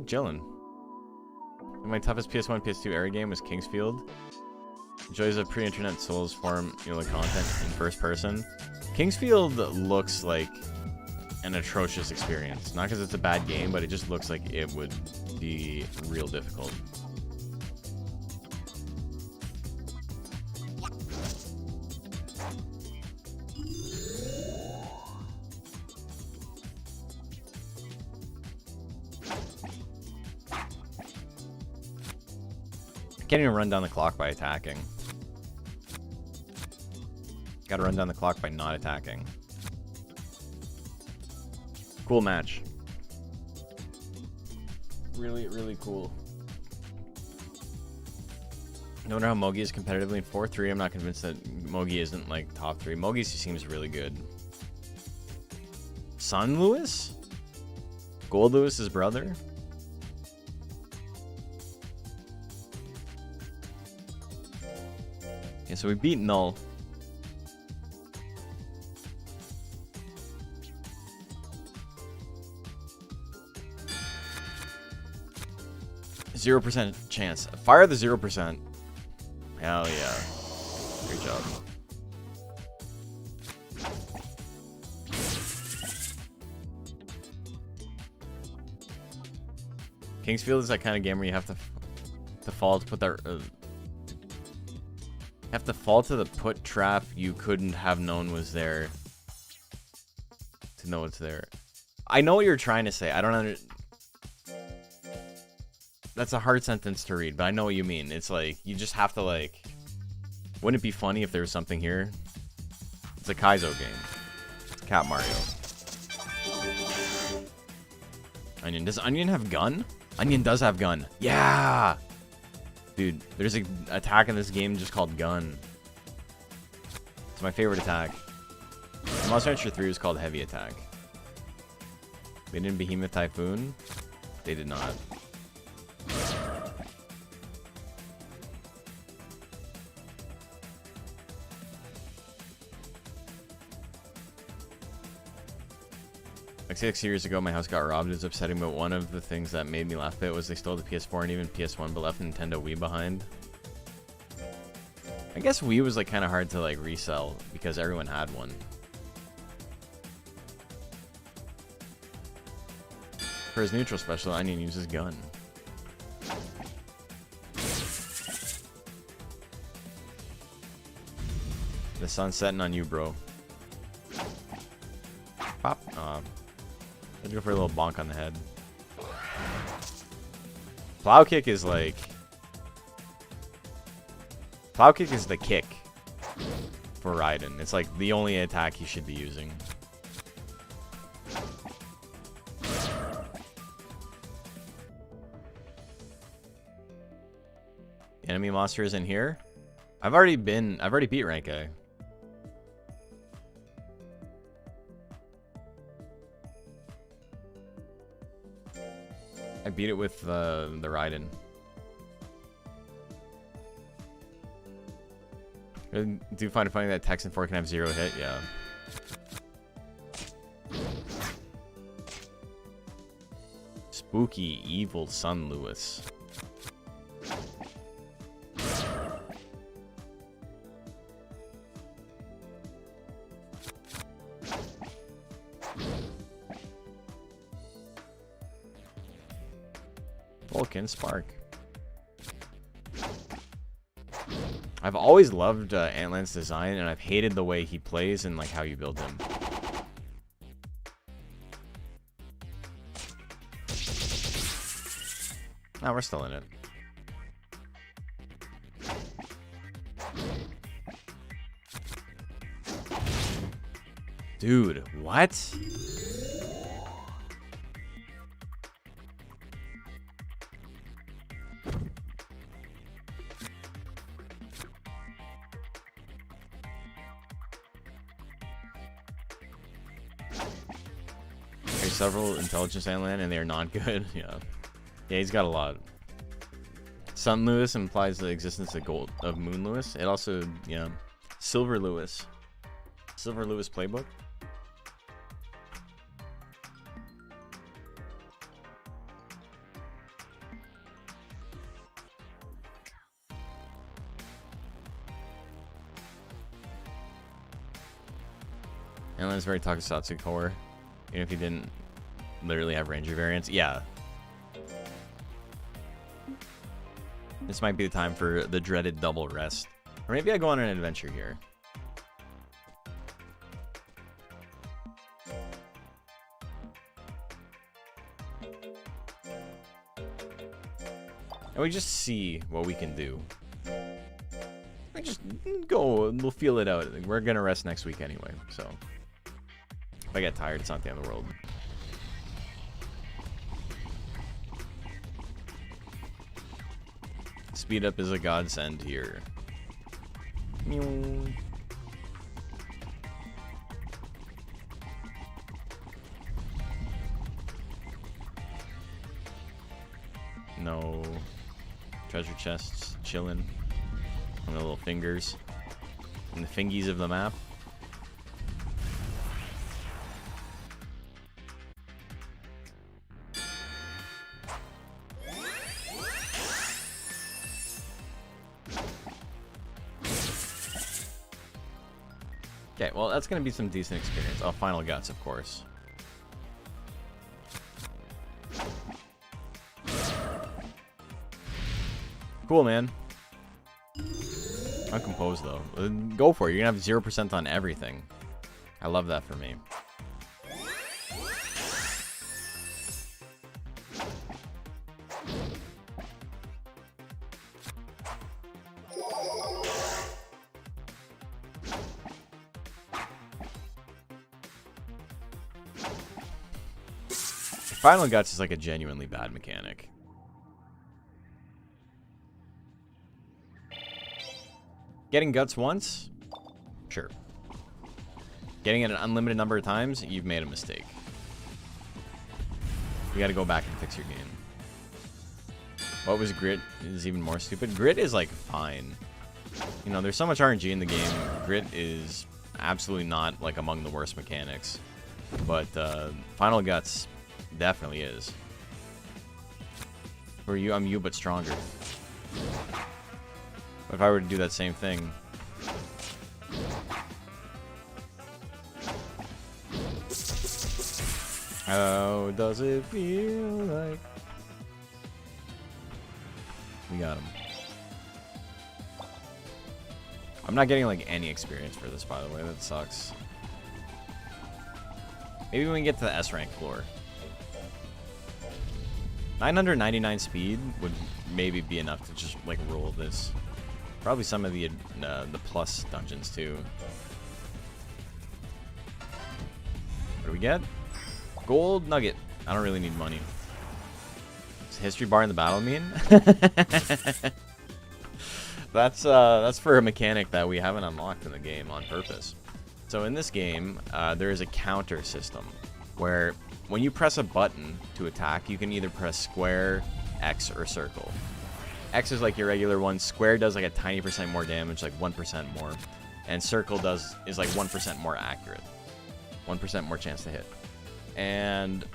chilling. My toughest PS1, PS2 era game was Kingsfield. Enjoys a pre-internet Souls form, content in first person. Kingsfield looks like an atrocious experience. Not because it's a bad game, but it just looks like it would be real difficult. Can't even run down the clock by attacking. Gotta run down the clock by not attacking. Cool match. Really, really cool. I wonder how Mogi is competitively in 4-3. I'm not convinced that Mogi isn't like top 3. Mogi seems really good. Son Lewis? Gold Lewis's brother? Okay, so we beat Null. %0 chance. Fire the 0%. Hell yeah. Great job. Kingsfield is that kind of game where you have to fall to put that. Have to fall to the put trap you couldn't have known was there to know it's there. I know what you're trying to say. I don't understand. That's a hard sentence to read, but I know what you mean. It's like, you just have to like... Wouldn't it be funny if there was something here? It's a Kaizo game. It's Cat Mario. Onion. Does Onion have gun? Onion does have gun. Yeah! Dude, there's an attack in this game just called Gun. It's my favorite attack. Monster Hunter 3 was called Heavy Attack. They didn't Behemoth Typhoon? They did not. Like 6 years ago, my house got robbed. It was upsetting, but one of the things that made me laugh a bit was they stole the PS4 and even PS1, but left Nintendo Wii behind. I guess Wii was like kind of hard to like resell because everyone had one. For his neutral special, Onion uses gun. The sun's setting on you, bro. Pop. Let's go for a little bonk on the head. Plow kick is like... Plow kick is the kick for Raiden. It's like the only attack he should be using. The enemy monster is in here. I've already beat rank A. I beat it with the Raiden. I do find it funny that Tekken 4 can have 0 hit, yeah. Spooky, evil Son Lewis. Vulcan Spark. I've always loved Antlan's design, and I've hated the way he plays and like how you build him. Now we're still in it. Dude, what? There's several intelligence Antlan and they are not good. Yeah, he's got a lot. Sun Lewis implies the existence of Moon Lewis. It also, Silver Lewis playbook. And then it's very Tokusatsu core. Even if you didn't literally have Ranger variants. Yeah. This might be the time for the dreaded double rest. Or maybe I go on an adventure here. And we just see what we can do. We just go and we'll feel it out. We're gonna rest next week anyway, so if I get tired, it's not the end of the world. Speed up is a godsend here. Meow. No treasure chests chilling on the little fingers and the fingies of the map. Okay, well, that's going to be some decent experience. Oh, Final Guts, of course. Cool, man. Uncomposed, though. Go for it. You're going to have 0% on everything. I love that for me. Final Guts is like a genuinely bad mechanic. Getting Guts once? Sure. Getting it an unlimited number of times? You've made a mistake. You gotta go back and fix your game. What was Grit is even more stupid. Grit is like fine. You know, there's so much RNG in the game. Grit is absolutely not like among the worst mechanics. But Final Guts definitely is. For you, I'm you, but stronger. But if I were to do that same thing... How does it feel like... We got him. I'm not getting like any experience for this, by the way. That sucks. Maybe when we get to the S rank floor. 999 speed would maybe be enough to just like roll this. Probably some of the plus dungeons too. What do we get? Gold nugget. I don't really need money. Does history bar in the battle mean? That's for a mechanic that we haven't unlocked in the game on purpose. So in this game, there is a counter system where when you press a button to attack, you can either press square, X, or circle. X is like your regular one. Square does like a tiny % more damage, like 1% more. And circle is like 1% more accurate. 1% more chance to hit. And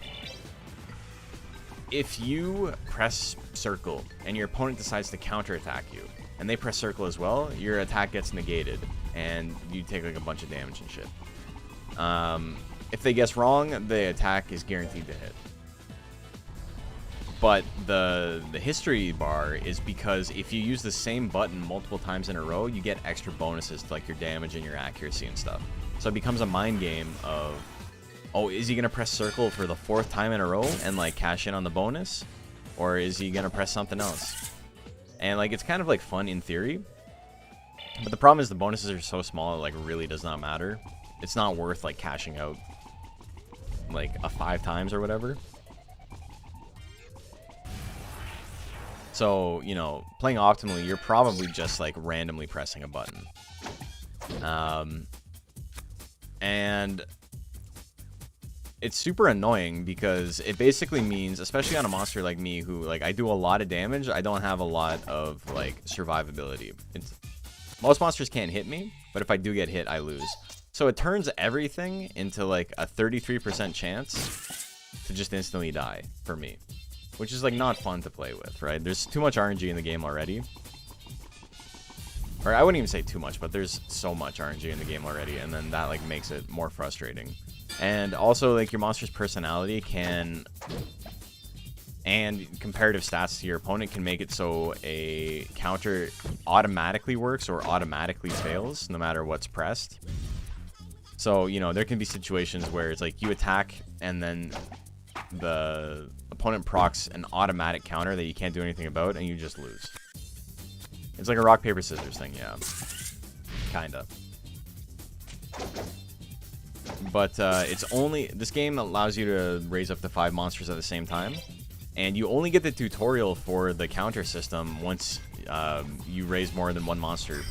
if you press circle and your opponent decides to counterattack you, and they press circle as well, your attack gets negated, and you take like a bunch of damage and shit. If they guess wrong, the attack is guaranteed to hit. But the history bar is because if you use the same button multiple times in a row, you get extra bonuses to like your damage and your accuracy and stuff. So it becomes a mind game of, oh, is he gonna press circle for the 4th time in a row and like cash in on the bonus, or is he gonna press something else? And like it's kind of like fun in theory, but the problem is the bonuses are so small it like really does not matter. It's not worth like cashing out like a 5 times or whatever. So, you know, playing optimally, you're probably just like randomly pressing a button. And it's super annoying because it basically means, especially on a monster like me who like I do a lot of damage, I don't have a lot of like survivability. Most monsters can't hit me, but if I do get hit, I lose. So it turns everything into like a 33% chance to just instantly die for me, which is like not fun to play with, right? There's too much RNG in the game already. Or I wouldn't even say too much, but there's so much RNG in the game already, and then that like makes it more frustrating. And also like your monster's personality can, and comparative stats to your opponent can make it so a counter automatically works or automatically fails no matter what's pressed. So, you know, there can be situations where it's like you attack and then the opponent procs an automatic counter that you can't do anything about and you just lose. It's like a rock, paper, scissors thing, yeah. Kinda. But it's only... This game allows you to raise up to 5 monsters at the same time. And you only get the tutorial for the counter system once you raise more than 1 monster.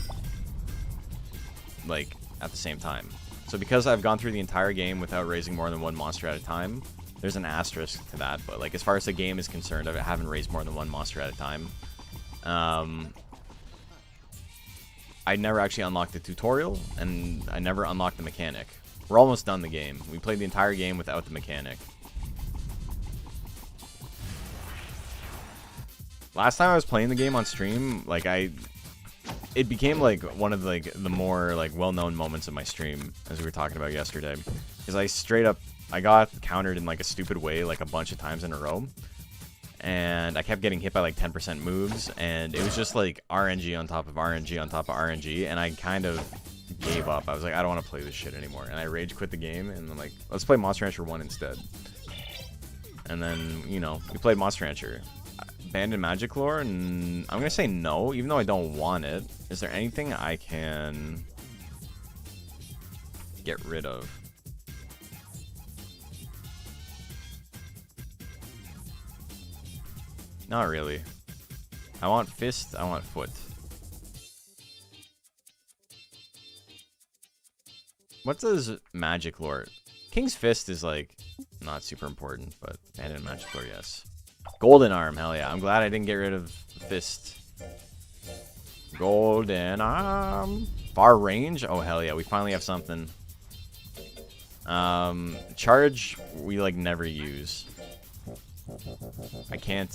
Like, at the same time. So because I've gone through the entire game without raising more than 1 monster at a time, there's an asterisk to that. But like as far as the game is concerned, I haven't raised more than 1 monster at a time. I never actually unlocked the tutorial, and I never unlocked the mechanic. We're almost done the game. We played the entire game without the mechanic. Last time I was playing the game on stream, like it became like one of like the more like well-known moments of my stream, as we were talking about yesterday, because I got countered in like a stupid way like a bunch of times in a row, and I kept getting hit by like 10% moves, and it was just like RNG on top of RNG on top of RNG, and I kind of gave up. I was like, I don't want to play this shit anymore, and I rage quit the game, and I'm like, let's play Monster Rancher 1 instead. And then, you know, we played Monster Rancher. Abandoned Magiclore, and I'm gonna say no, even though I don't want it. Is there anything I can get rid of? Not really. I want fist, I want foot. What does Magiclore? King's Fist is like not super important, but Abandoned Magiclore, yes. Golden Arm, hell yeah. I'm glad I didn't get rid of Fist. Golden Arm. Far range? Oh, hell yeah. We finally have something. Charge, we, like, never use. I can't,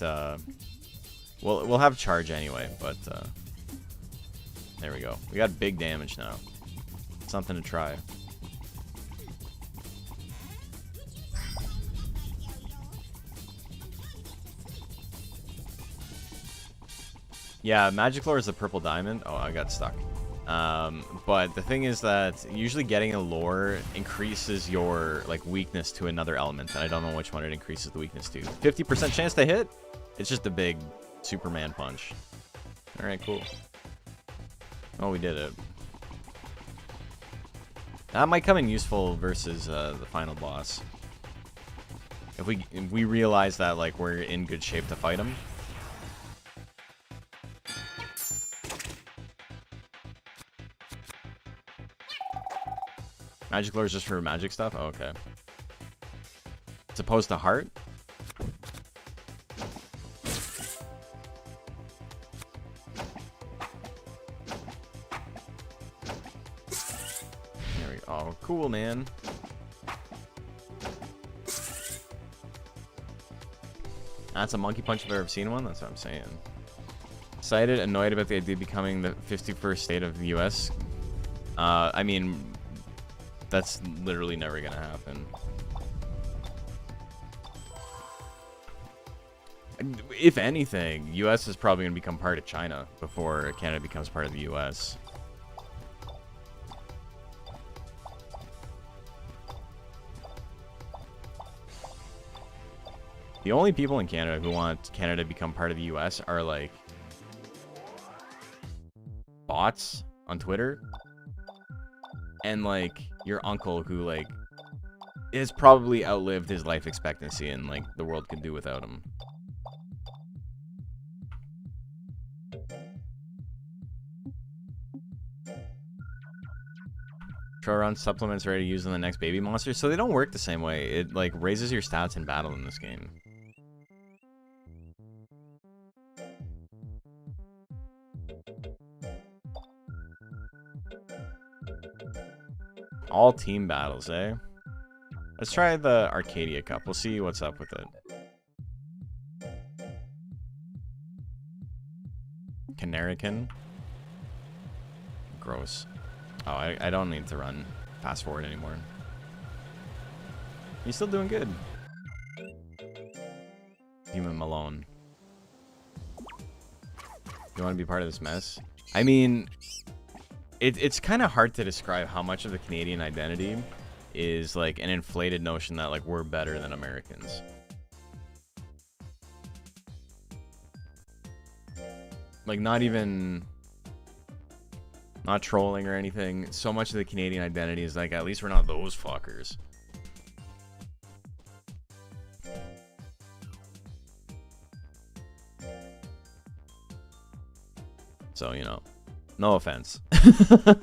we'll have charge anyway, but, there we go. We got big damage now. Something to try. Yeah, Magiclore is the purple diamond. Oh, I got stuck. But the thing is that usually getting a lore increases your like weakness to another element, and I don't know which one it increases the weakness to. 50% chance to hit? It's just a big Superman punch. Alright, cool. Oh, we did it. That might come in useful versus the final boss. If we realize that like we're in good shape to fight him. Magiclore is just for magic stuff? Oh, okay. As opposed to heart? There we go. Oh, cool, man. That's a monkey punch if I've ever seen one. That's what I'm saying. Excited, annoyed about the idea of becoming the 51st state of the U.S. I mean... That's literally never gonna happen. If anything, US is probably gonna become part of China before Canada becomes part of the US. The only people in Canada who want Canada to become part of the US are like bots on Twitter. And like your uncle who like has probably outlived his life expectancy and like the world could do without him. Troron supplements ready to use on the next baby monster, so they don't work the same way. It like raises your stats in battle in this game. All team battles, eh? Let's try the Arcadia Cup. We'll see what's up with it. Canarican. gross. Oh, I don't need to run fast forward anymore. You're still doing good. Leave him alone. You want to be part of this mess? I mean, it's kind of hard to describe how much of the Canadian identity is like an inflated notion that like we're better than Americans. Like not trolling or anything. So much of the Canadian identity is like, at least we're not those fuckers. So, you know, no offense. A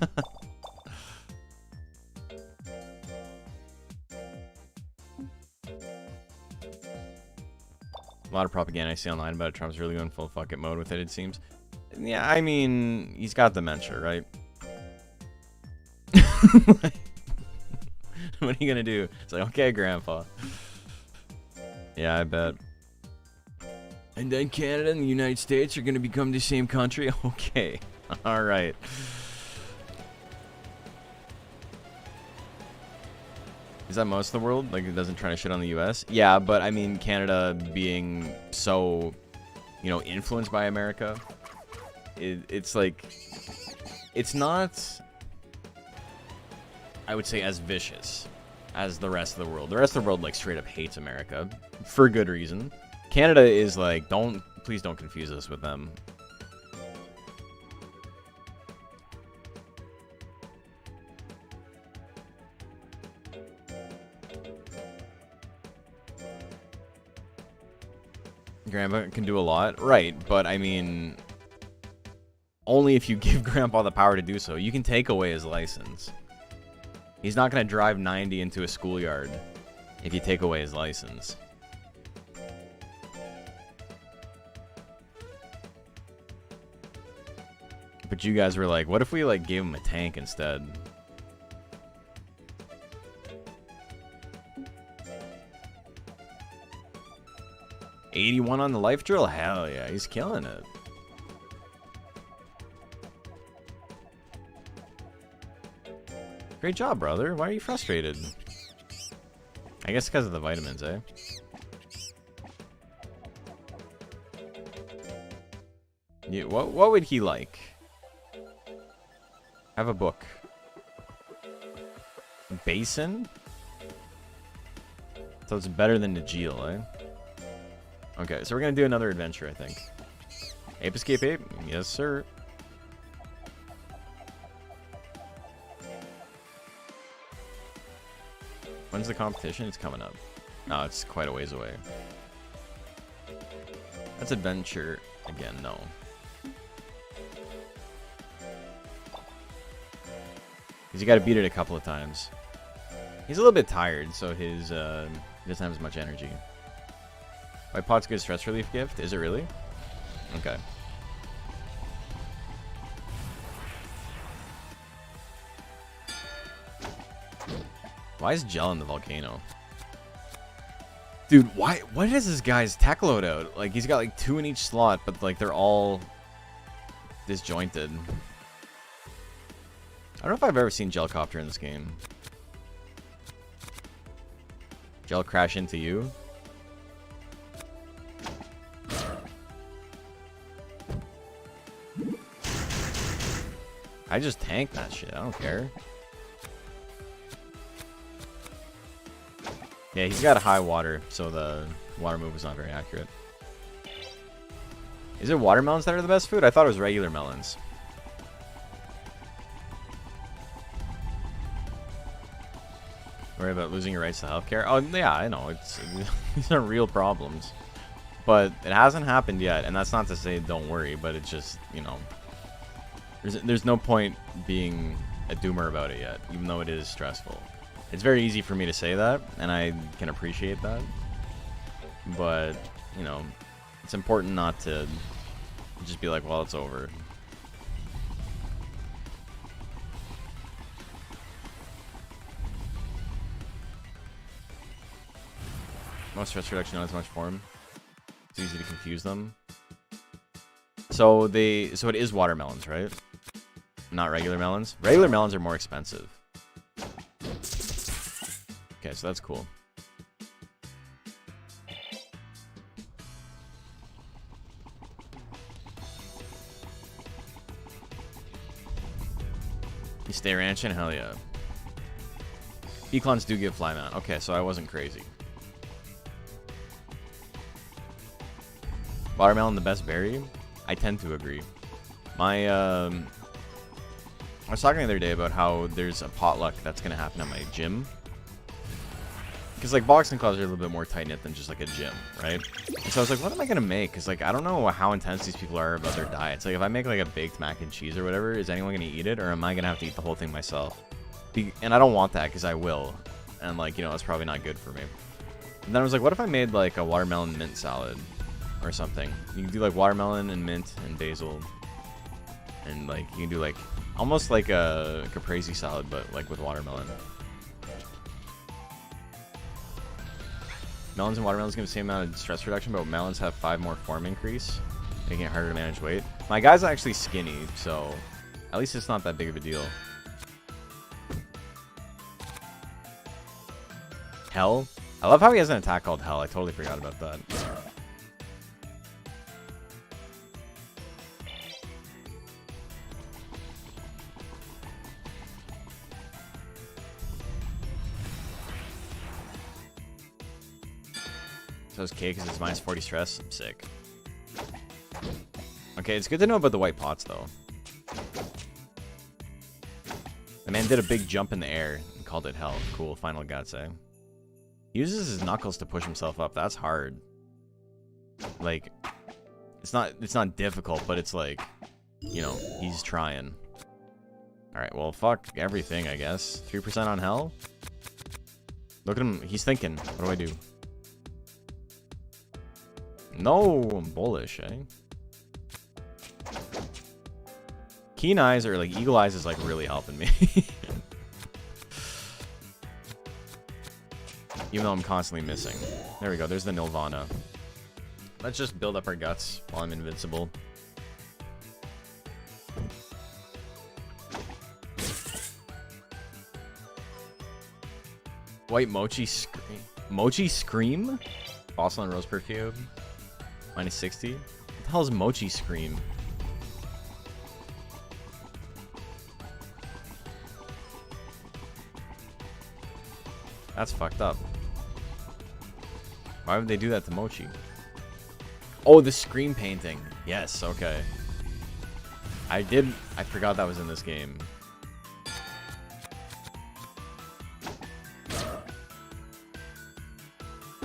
lot of propaganda I see online about Trump's really going full fuck it mode with it, it seems. Yeah, I mean, he's got dementia, right? What are you gonna do? It's like, okay, Grandpa. Yeah, I bet. And then Canada and the United States are gonna become the same country? Okay. Alright. Is that most of the world? Like, it doesn't try to shit on the US? Yeah, but I mean, Canada being so, you know, influenced by America, it's like, it's not, I would say, as vicious as the rest of the world. The rest of the world, like, straight up hates America for good reason. Canada is like, please don't confuse us with them. Grandpa can do a lot, right? But I mean, only if you give Grandpa the power to do so. You can take away his license. He's not going to drive 90 into a schoolyard if you take away his license. But you guys were like, what if we like gave him a tank instead? $81 on the life drill? Hell yeah, he's killing it. Great job, brother. Why are you frustrated? I guess because of the vitamins, eh? Yeah, what would he like? Have a book. Basin? So it's better than Najeel, eh? Okay, so we're gonna do another adventure, I think. Ape Escape Ape? Yes, sir. When's the competition? It's coming up. No, it's quite a ways away. That's adventure again, no. Because you gotta beat it a couple of times. He's a little bit tired, so his he doesn't have as much energy. My pot's good stress relief gift? Is it really? Okay. Why is gel in the volcano? Dude, why? What is this guy's tech loadout? Like, he's got like 2 in each slot, but like they're all disjointed. I don't know if I've ever seen Gelcopter in this game. Gel crash into you? I just tanked that shit. I don't care. Yeah, he's got a high water, so the water move was not very accurate. Is it watermelons that are the best food? I thought it was regular melons. Worry about losing your rights to healthcare? Oh, yeah, I know. These are real problems. But it hasn't happened yet, and that's not to say don't worry, but it's just, you know, there's no point being a doomer about it yet, even though it is stressful. It's very easy for me to say that, and I can appreciate that. But, you know, it's important not to just be like, well, it's over. Most stress reduction not as much form. It's easy to confuse them. So it is watermelons, right? not regular melons. Regular melons are more expensive. Okay, so that's cool. You stay ranching? Hell yeah. Eclons do give fly mount. Okay, so I wasn't crazy. Watermelon the best berry? I tend to agree. My, I was talking the other day about how there's a potluck that's going to happen at my gym. Because, like, boxing clubs are a little bit more tight-knit than just, like, a gym, right? And so I was like, what am I going to make? Because, like, I don't know how intense these people are about their diets. Like, if I make, like, a baked mac and cheese or whatever, is anyone going to eat it? Or am I going to have to eat the whole thing myself? And I don't want that because I will. And, like, you know, it's probably not good for me. And then I was like, what if I made, like, a watermelon mint salad or something? You can do, like, watermelon and mint and basil. And, like, you can do, like, almost like a caprese salad, but, like, with watermelon. Melons and watermelons give the same amount of stress reduction, but melons have 5 more form increase, making it harder to manage weight. My guy's actually skinny, so at least it's not that big of a deal. Hell? I love how he has an attack called Hell. I totally forgot about that. So it's K because it's minus 40 stress. I'm sick. Okay, it's good to know about the white pots, though. The man did a big jump in the air and called it Hell. Cool, final guts, eh? He uses his knuckles to push himself up. That's hard. Like, it's not difficult, but it's like, you know, he's trying. Alright, well, fuck everything, I guess. 3% on Hell? Look at him. He's thinking. What do I do? No, I'm bullish, eh? Keen eyes or like eagle eyes is like really helping me. Even though I'm constantly missing. There we go, there's the Nirvana. Let's just build up our guts while I'm invincible. White mochi scream. Mochi scream? Fossil and rose perfume. Minus 60? What the hell is Mochi Scream? That's fucked up. Why would they do that to Mochi? Oh, the Scream painting. Yes, okay. I forgot that was in this game.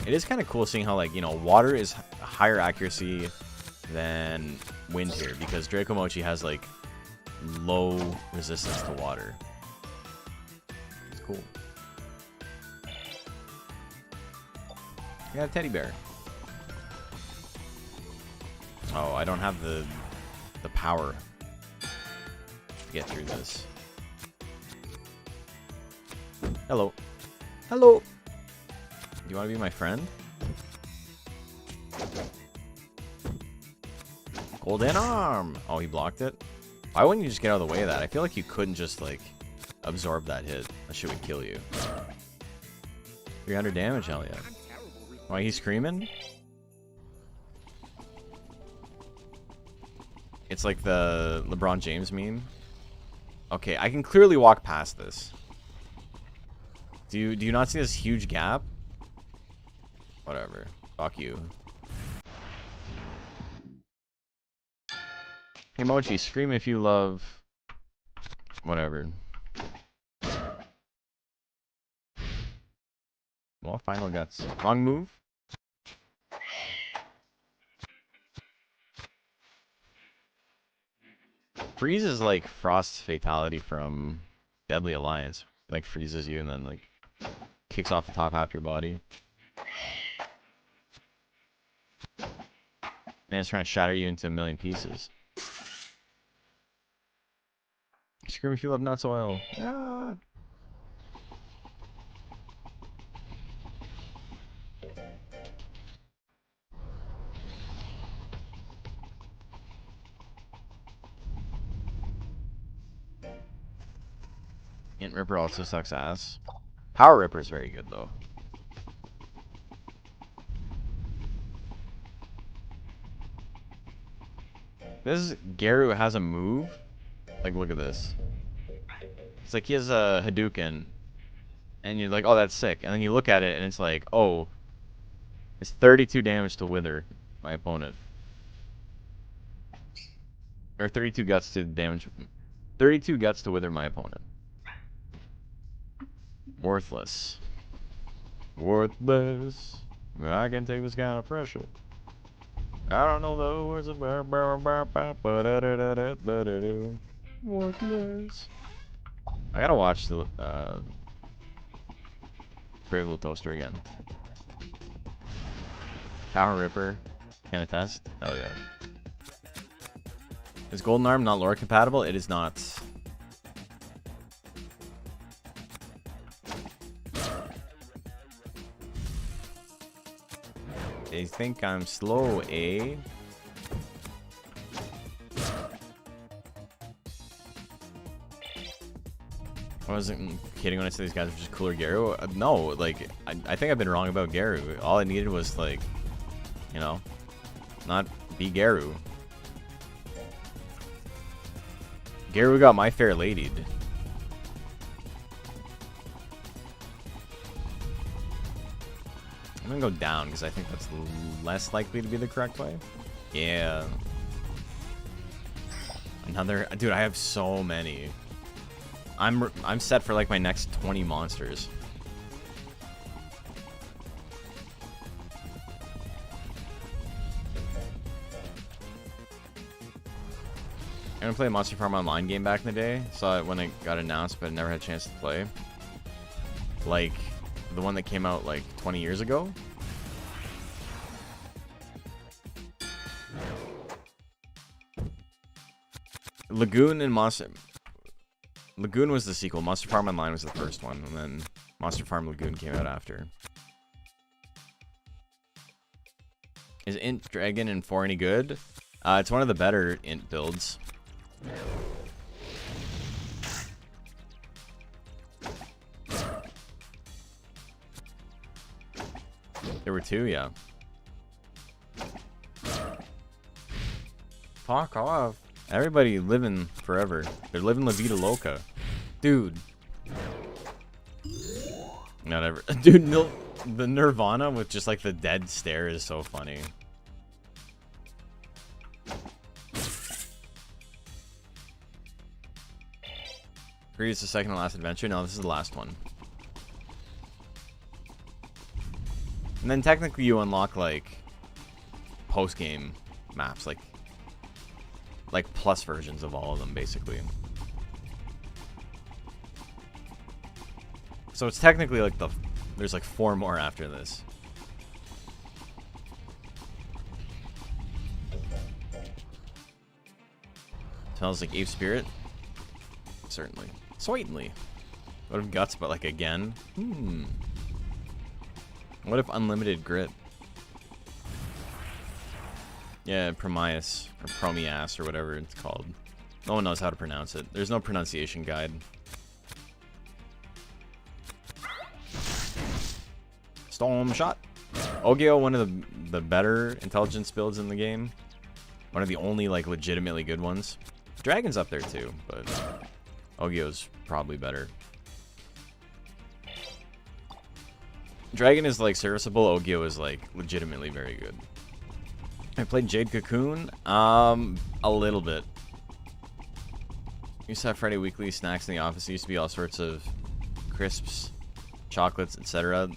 It is kind of cool seeing how, like, you know, water is higher accuracy than wind here because Draco Mochi has, like, low resistance to water. It's cool. I got a teddy bear. Oh, I don't have the power to get through this. Hello. Hello. Do you want to be my friend? Golden arm! Oh, he blocked it? Why wouldn't you just get out of the way of that? I feel like you couldn't just, like, absorb that hit. That shit would kill you. 300 damage? Hell yeah. Why, he's screaming? It's like the LeBron James meme. Okay, I can clearly walk past this. Do you not see this huge gap? Whatever. Fuck you. Hey Mochi, scream if you love... Whatever. Well, final guts. Wrong move? Freeze is like Frost's fatality from Deadly Alliance. It, like, freezes you and then, like, kicks off the top half of your body. Man, it's trying to shatter you into a million pieces. Scream if you love nuts oil. Ah. Int Ripper also sucks ass. Power Ripper is very good though. This Garu has a move. Like, look at this. It's like he has a Hadouken. And you're like, oh, that's sick. And then you look at it and it's like, oh, it's 32 damage to wither my opponent. Or 32 guts to damage. 32 guts to wither my opponent. Worthless. Worthless. I can take this kind of pressure. I don't know the words of worthless. I gotta watch the Brave Little Toaster again. Power Ripper. Can attest. Oh yeah. Is Golden Arm not lore compatible? It is not. They think I'm slow, eh? I wasn't kidding when I said these guys are just cooler Garu. No, like, I think I've been wrong about Garu. All I needed was, like, you know, not be Garu. Garu got My Fair Lady'd. I'm gonna go down because I think that's less likely to be the correct way. Yeah. Another, dude, I have so many. I'm set for like my next 20 monsters. I'm gonna play a Monster Farm Online game back in the day. Saw it when it got announced, but never had a chance to play. Like the one that came out like 20 years ago. Lagoon and Lagoon was the sequel. Monster Farm Online was the first one, and then Monster Farm Lagoon came out after. Is Int Dragon in 4 any good? It's one of the better Int builds. There were 2, yeah. Fuck off. Everybody living forever. They're living La Vida Loca. Dude. Not ever. Dude, the Nirvana with just like the dead stare is so funny. Creed is the second and last adventure. No, this is the last one. And then technically you unlock like post-game maps, like plus versions of all of them, basically. So it's technically like there's like 4 more after this. Smells like Ape Spirit? Certainly. Certainly. What if Guts, but like again? What if Unlimited Grit? Yeah, Promias, or Promias, or whatever it's called. No one knows how to pronounce it. There's no pronunciation guide. Storm Shot. Ogio, one of the better intelligence builds in the game. One of the only, like, legitimately good ones. Dragon's up there, too, but Ogio's probably better. Dragon is, like, serviceable. Ogio is, like, legitimately very good. I played Jade Cocoon, a little bit. Used to have Friday weekly snacks in the office. It used to be all sorts of crisps, chocolates, etc.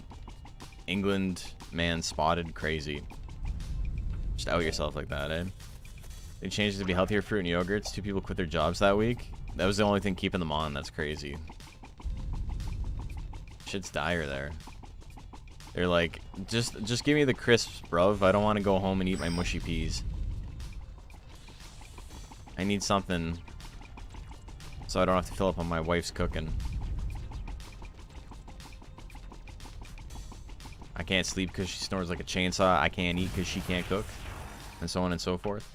England man spotted crazy. Just out yourself like that, eh? They changed it to be healthier fruit and yogurts. 2 people quit their jobs that week. That was the only thing keeping them on. That's crazy. Shit's dire there. They're like, just give me the crisps, bruv. I don't want to go home and eat my mushy peas. I need something so I don't have to fill up on my wife's cooking. I can't sleep because she snores like a chainsaw. I can't eat because she can't cook. And so on and so forth.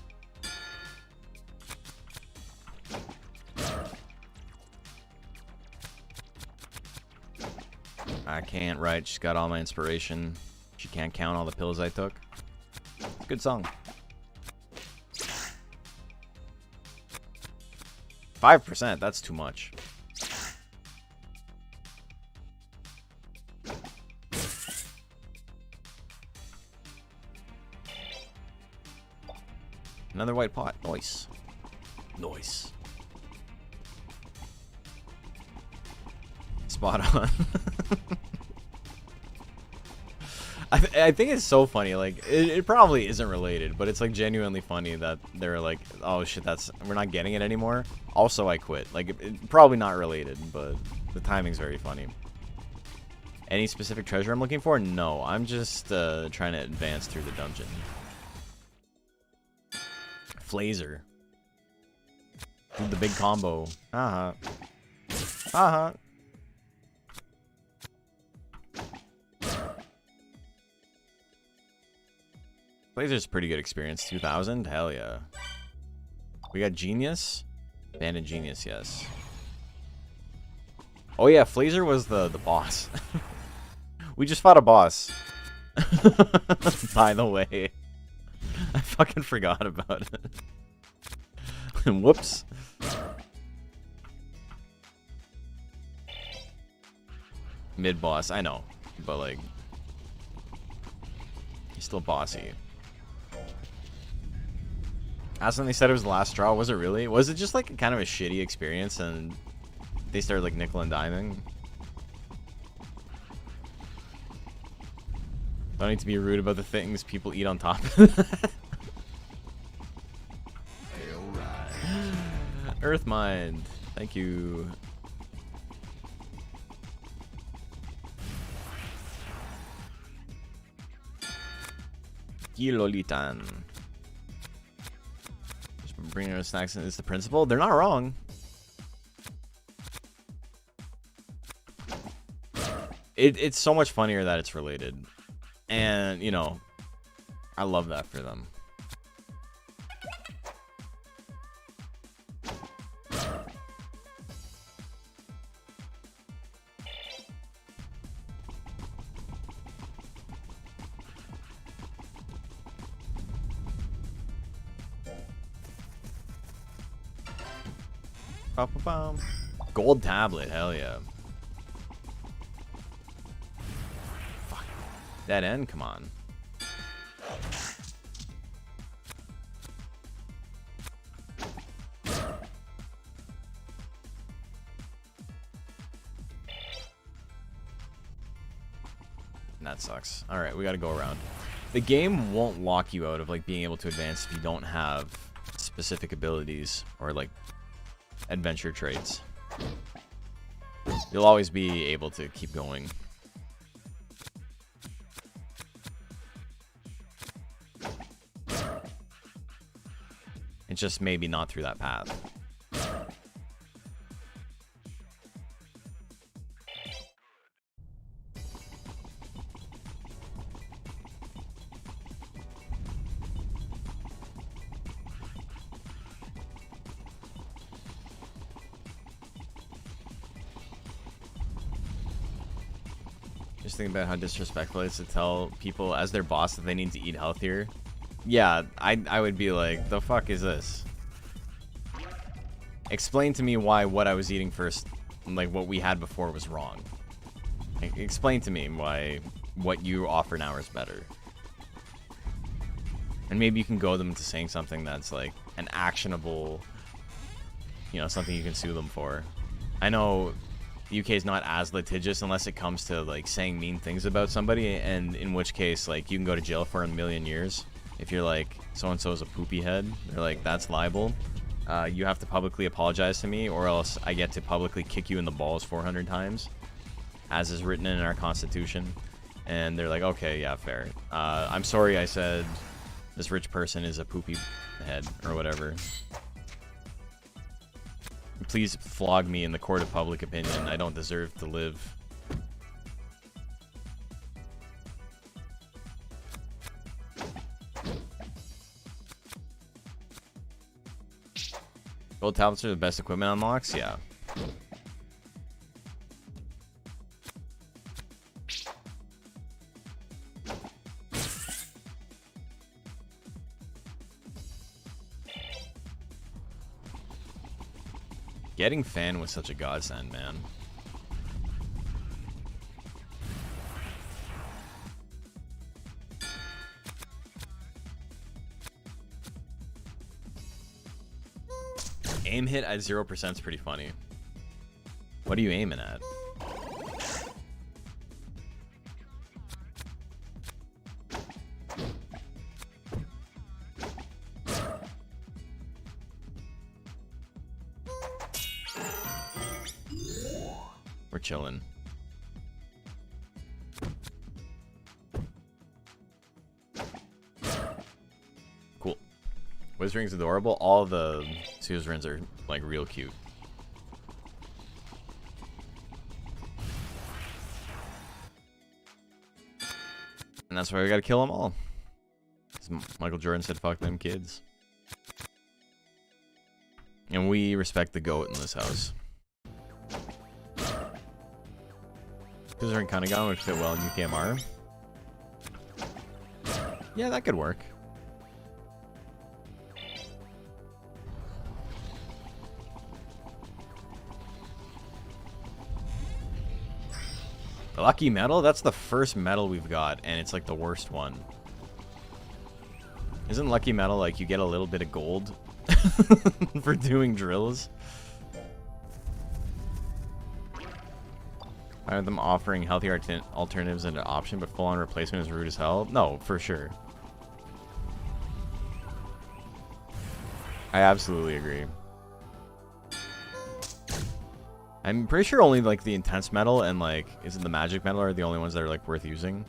can't write. She's got all my inspiration. She can't count all the pills I took. Good song. 5%, that's too much. Another white pot. Nice. Nice. Spot on. I think it's so funny. Like, it probably isn't related, but it's like genuinely funny that they're like, oh shit, we're not getting it anymore. Also, I quit. Like, probably not related, but the timing's very funny. Any specific treasure I'm looking for? No, I'm just trying to advance through the dungeon. Flazer. Do the big combo. Uh-huh. Uh-huh. Flazer's pretty good experience. 2,000? Hell yeah. We got Genius? Bandit Genius, yes. Oh yeah, Flazer was the boss. We just fought a boss. By the way. I fucking forgot about it. Whoops. Mid-boss, I know. But like... he's still bossy. That's when they said it was the last straw. Was it really? Was it just like kind of a shitty experience and they started like nickel and diming? Don't need to be rude about the things people eat on top of that. Earthmind. Thank you. Kilolitan. Bringing our snacks in is the principal. They're not wrong. It's so much funnier that it's related. And, you know, I love that for them. Gold tablet, hell yeah. Fuck. Dead end, come on. That sucks. Alright, we gotta go around. The game won't lock you out of like being able to advance if you don't have specific abilities or like adventure traits. You'll always be able to keep going. It's just maybe not through that path. Just think about how disrespectful it is to tell people as their boss that they need to eat healthier. Yeah, I would be like, the fuck is this? Explain to me why what I was eating first, like what we had before, was wrong. Like, explain to me why what you offer now is better. And maybe you can go them to saying something that's like an actionable, you know, something you can sue them for. I know the UK is not as litigious unless it comes to like saying mean things about somebody, and in which case like you can go to jail for a million years. If you're like, so-and-so is a poopy head, they're like, that's libel. You have to publicly apologize to me, or else I get to publicly kick you in the balls 400 times, as is written in our constitution. And they're like, okay, yeah, fair. I'm sorry I said this rich person is a poopy head, or whatever. Please flog me in the court of public opinion. I don't deserve to live. Gold tablets are the best equipment unlocks? Yeah. Getting Fan was such a godsend, man. Aim hit at 0% is pretty funny. What are you aiming at? We're chilling. Cool. Wizarding's adorable. All the suzerains are like real cute. And that's why we gotta kill them all. As Michael Jordan said, fuck them kids. And we respect the goat in this house. Suzerain Kanagan would fit well in UKMR. Yeah, that could work. Lucky medal? That's the first medal we've got, and it's like the worst one. Isn't lucky medal like you get a little bit of gold for doing drills? Are them offering healthy alternatives as an option, but full-on replacement is rude as hell? No, for sure. I absolutely agree. I'm pretty sure only like the intense metal and like is it the magic metal are the only ones that are like worth using.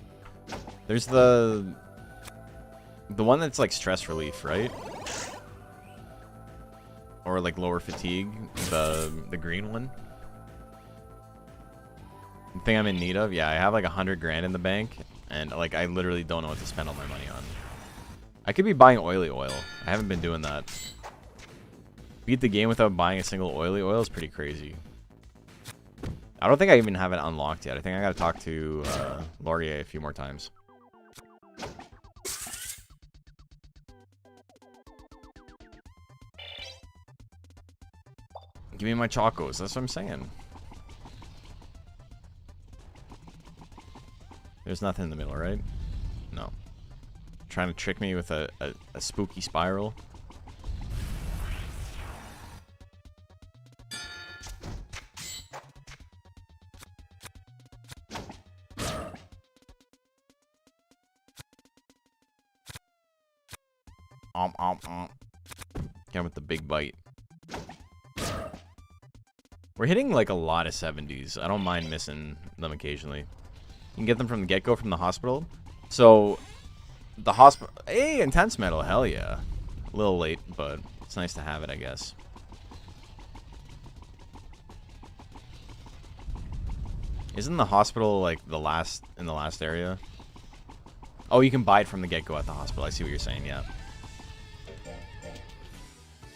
There's the one that's like stress relief, right? Or like lower fatigue, the green one. The thing I'm in need of, yeah, I have like 100 grand in the bank, and like I literally don't know what to spend all my money on. I could be buying oily oil. I haven't been doing that. Beat the game without buying a single oily oil is pretty crazy. I don't think I even have it unlocked yet. I think I gotta talk to Laurier a few more times. Give me my chocos. That's what I'm saying. There's nothing in the middle, right? No. Trying to trick me with a spooky spiral. Come with the big bite. We're hitting like a lot of 70s. I don't mind missing them occasionally. You can get them from the get-go from the hospital. So, the hospital... Hey, intense metal. Hell yeah. A little late, but it's nice to have it, I guess. Isn't the hospital like the last in the last area? Oh, you can buy it from the get-go at the hospital. I see what you're saying, yeah.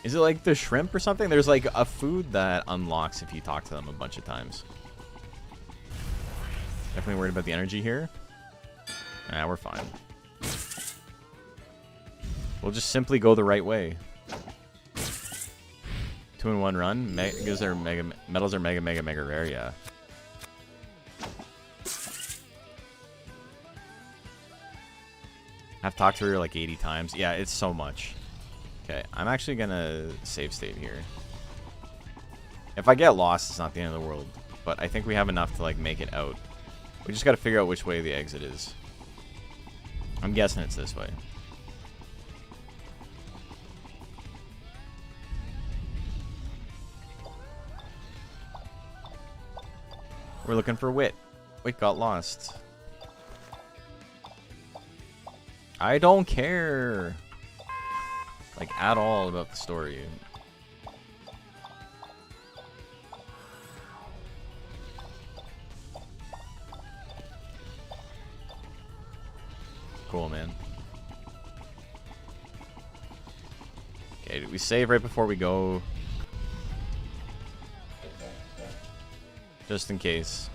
Is it like the shrimp or something? There's like a food that unlocks if you talk to them a bunch of times. Definitely worried about the energy here. Nah, we're fine. We'll just simply go the right way. 2-in-1 run. Metals are mega rare, yeah. I've talked to her like 80 times. Yeah, it's so much. Okay, I'm actually gonna save state here. If I get lost, it's not the end of the world. But I think we have enough to like make it out. We just gotta figure out which way the exit is. I'm guessing it's this way. We're looking for Wit. Wit got lost. I don't care. Like, at all about the story. Cool, man. Okay, did we save right before we go? Just in case.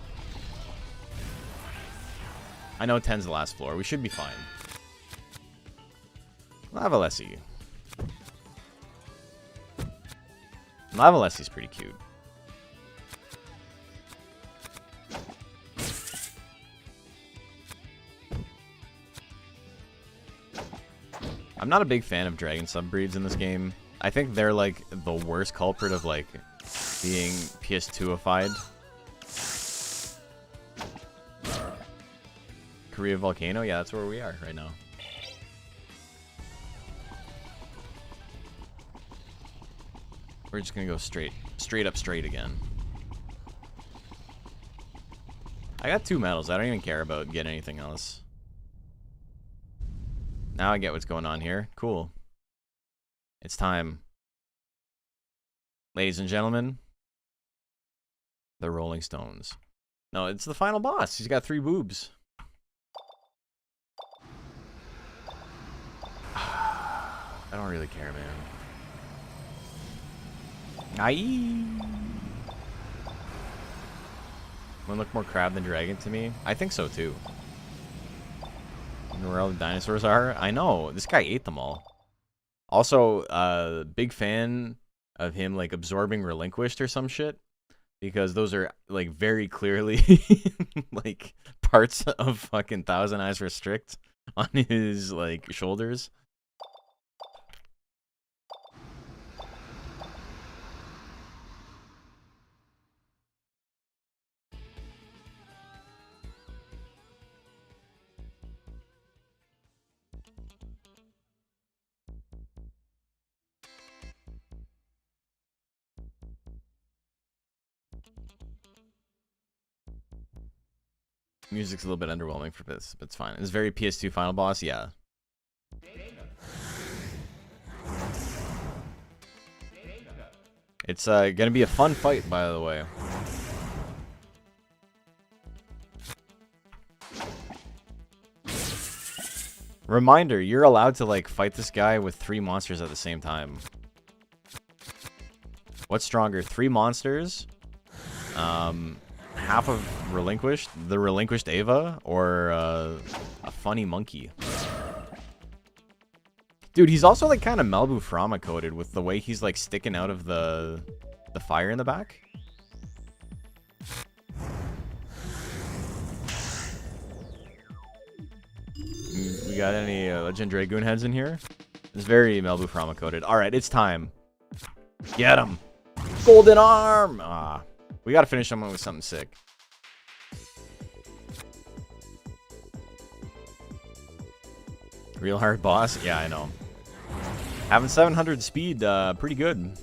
I know 10's the last floor. We should be fine. Lavalessi. Lavalessi's pretty cute. I'm not a big fan of dragon subbreeds in this game. I think they're like the worst culprit of like being PS2ified. Korea Volcano? Yeah, that's where we are right now. We're just gonna go straight up straight again. I got 2 medals. I don't even care about getting anything else. Now I get what's going on here. Cool. It's time. Ladies and gentlemen, the Rolling Stones. No, it's the final boss. He's got 3 boobs. I don't really care, man. Aye. One look more crab than dragon to me? I think so too. You know where all the dinosaurs are? I know. This guy ate them all. Also, big fan of him like absorbing relinquished or some shit. Because those are like very clearly like parts of fucking Thousand Eyes Restrict on his like shoulders. Music's a little bit underwhelming for this, but it's fine. It's very PS2 final boss, yeah. It's gonna be a fun fight, by the way. Reminder, you're allowed to like fight this guy with 3 monsters at the same time. What's stronger, 3 monsters? Half of relinquished, the relinquished Ava, or a funny monkey. Dude, he's also like kind of Melbu Frama coded with the way he's like sticking out of the fire in the back. We got any Legend Dragoon heads in here? It's very Melbu Frama coded. All right, it's time. Get him. Golden arm. Ah. We gotta finish someone with something sick. Real hard boss? Yeah, I know. Having 700 speed, pretty good.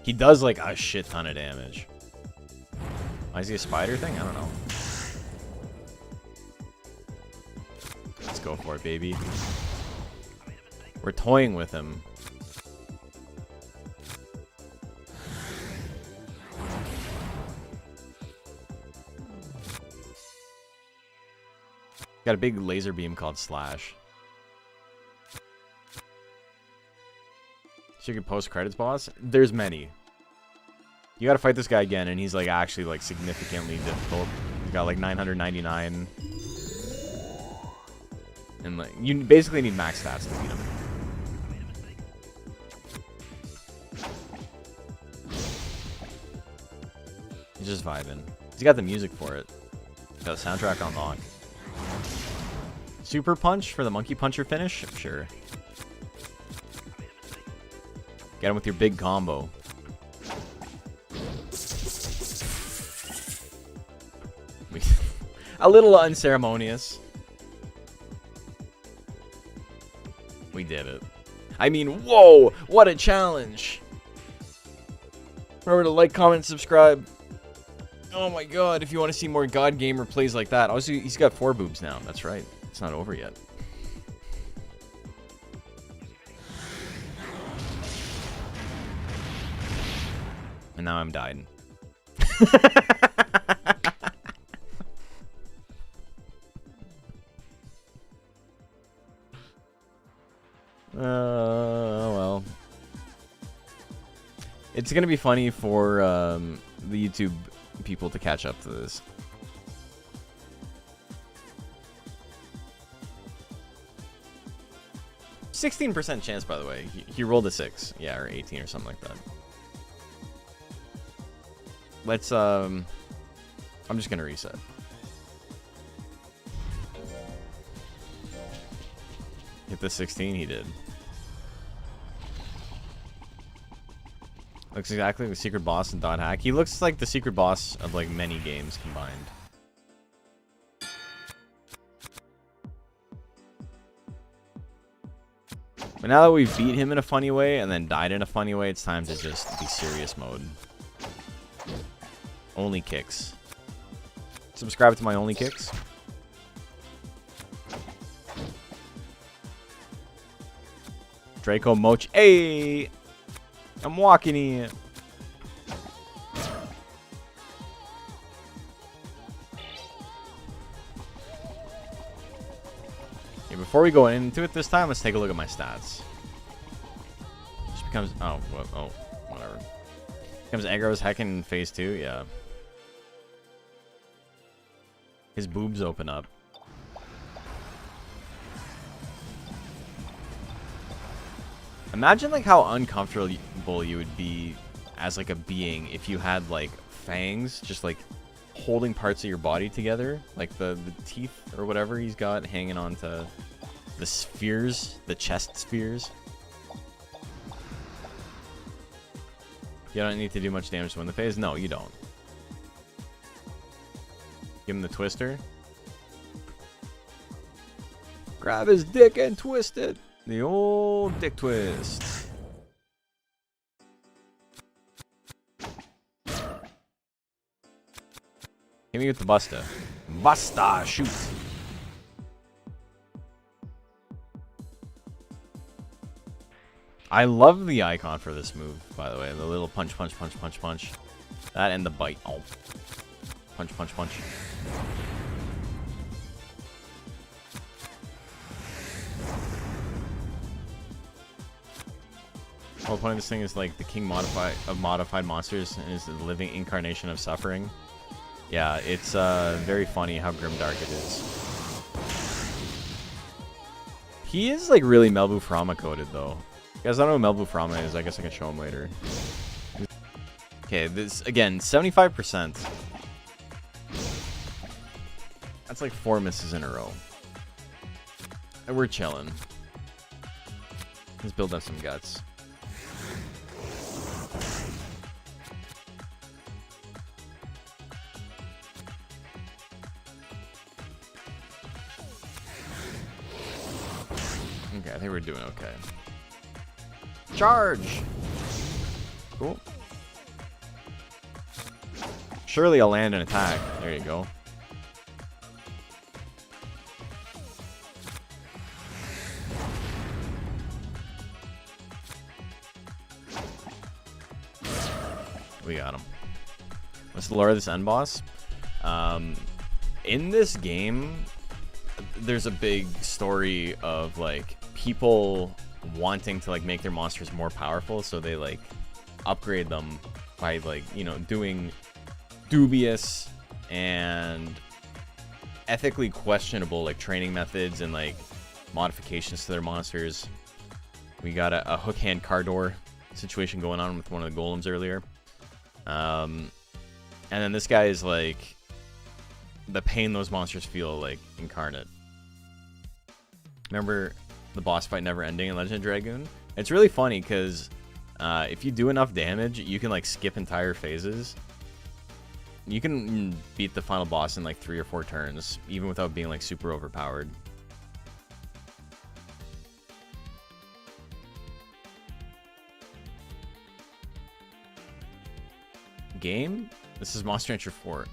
He does like a shit ton of damage. Why is he a spider thing? I don't know. Let's go for it, baby. We're toying with him. Got a big laser beam called Slash. Secret post credits boss? There's many. You gotta fight this guy again, and he's like actually like significantly difficult. He's got like 999. And like you basically need max stats to beat him. He's just vibing. He's got the music for it. Got the soundtrack on lock. Super punch for the monkey puncher finish? Sure. Get him with your big combo. A little unceremonious. We did it. I mean, whoa! What a challenge! Remember to like, comment, subscribe. Oh my god, if you want to see more God Gamer plays like that. Also, he's got 4 boobs now. That's right. It's not over yet. And now I'm dying. Well. It's gonna be funny for the YouTube people to catch up to this. 16% chance, by the way. He rolled a 6. Yeah, or 18 or something like that. Let's, I'm just gonna reset. Hit the 16, he did. Looks exactly like the secret boss in Dot Hack. He looks like the secret boss of like many games combined. But now that we've beat him in a funny way and then died in a funny way, it's time to just be serious mode. Only kicks. Subscribe to my only kicks. Draco Moch. Hey! I'm walking in. Okay, before we go into it this time, let's take a look at my stats. Just becomes... Oh, whatever. Becomes aggro's heck in phase 2, yeah. His boobs open up. Imagine like how uncomfortable you would be as like a being if you had like fangs just like holding parts of your body together, like the teeth or whatever he's got hanging onto the spheres, the chest spheres. You don't need to do much damage to win the phase. No, you don't. Give him the twister. Grab his dick and twist it. The old dick twist. Hit me with the Busta. Busta, shoot. I love the icon for this move, by the way. The little punch, punch, punch, punch, punch. That and the bite. Oh. Punch, punch, punch. The whole point of this thing is like the king of modified monsters and is the living incarnation of suffering. Yeah, it's very funny how grimdark it is. He is like really Melbu Frama coded though. You guys don't know who Melbu Frama is, I guess I can show him later. Okay, this again, 75%. That's like 4 misses in a row. And we're chilling. Let's build up some guts. Okay, I think we're doing okay. Charge! Cool. Surely I'll land an attack. There you go. We got him. Let's lure this end boss. In this game, there's a big story of like people wanting to like make their monsters more powerful, so they like upgrade them by like, you know, doing dubious and ethically questionable like training methods and like modifications to their monsters. We got a hook hand Cardor situation going on with one of the golems earlier. And then this guy is like the pain those monsters feel like incarnate. Remember the boss fight never ending in Legend of Dragoon? It's really funny because if you do enough damage, you can like skip entire phases. You can beat the final boss in like 3 or 4 turns, even without being like super overpowered. Game? This is Monster Rancher 4.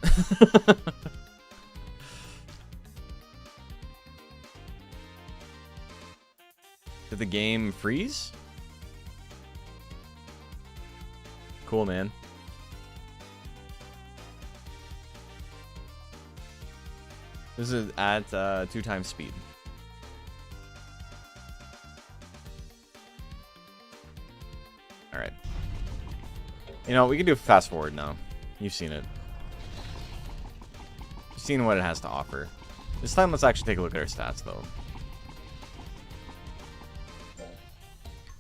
Did the game freeze? Cool, man. This is at 2 times speed. Alright. You know, we can do fast forward now. You've seen it. You've seen what it has to offer. This time, let's actually take a look at our stats, though.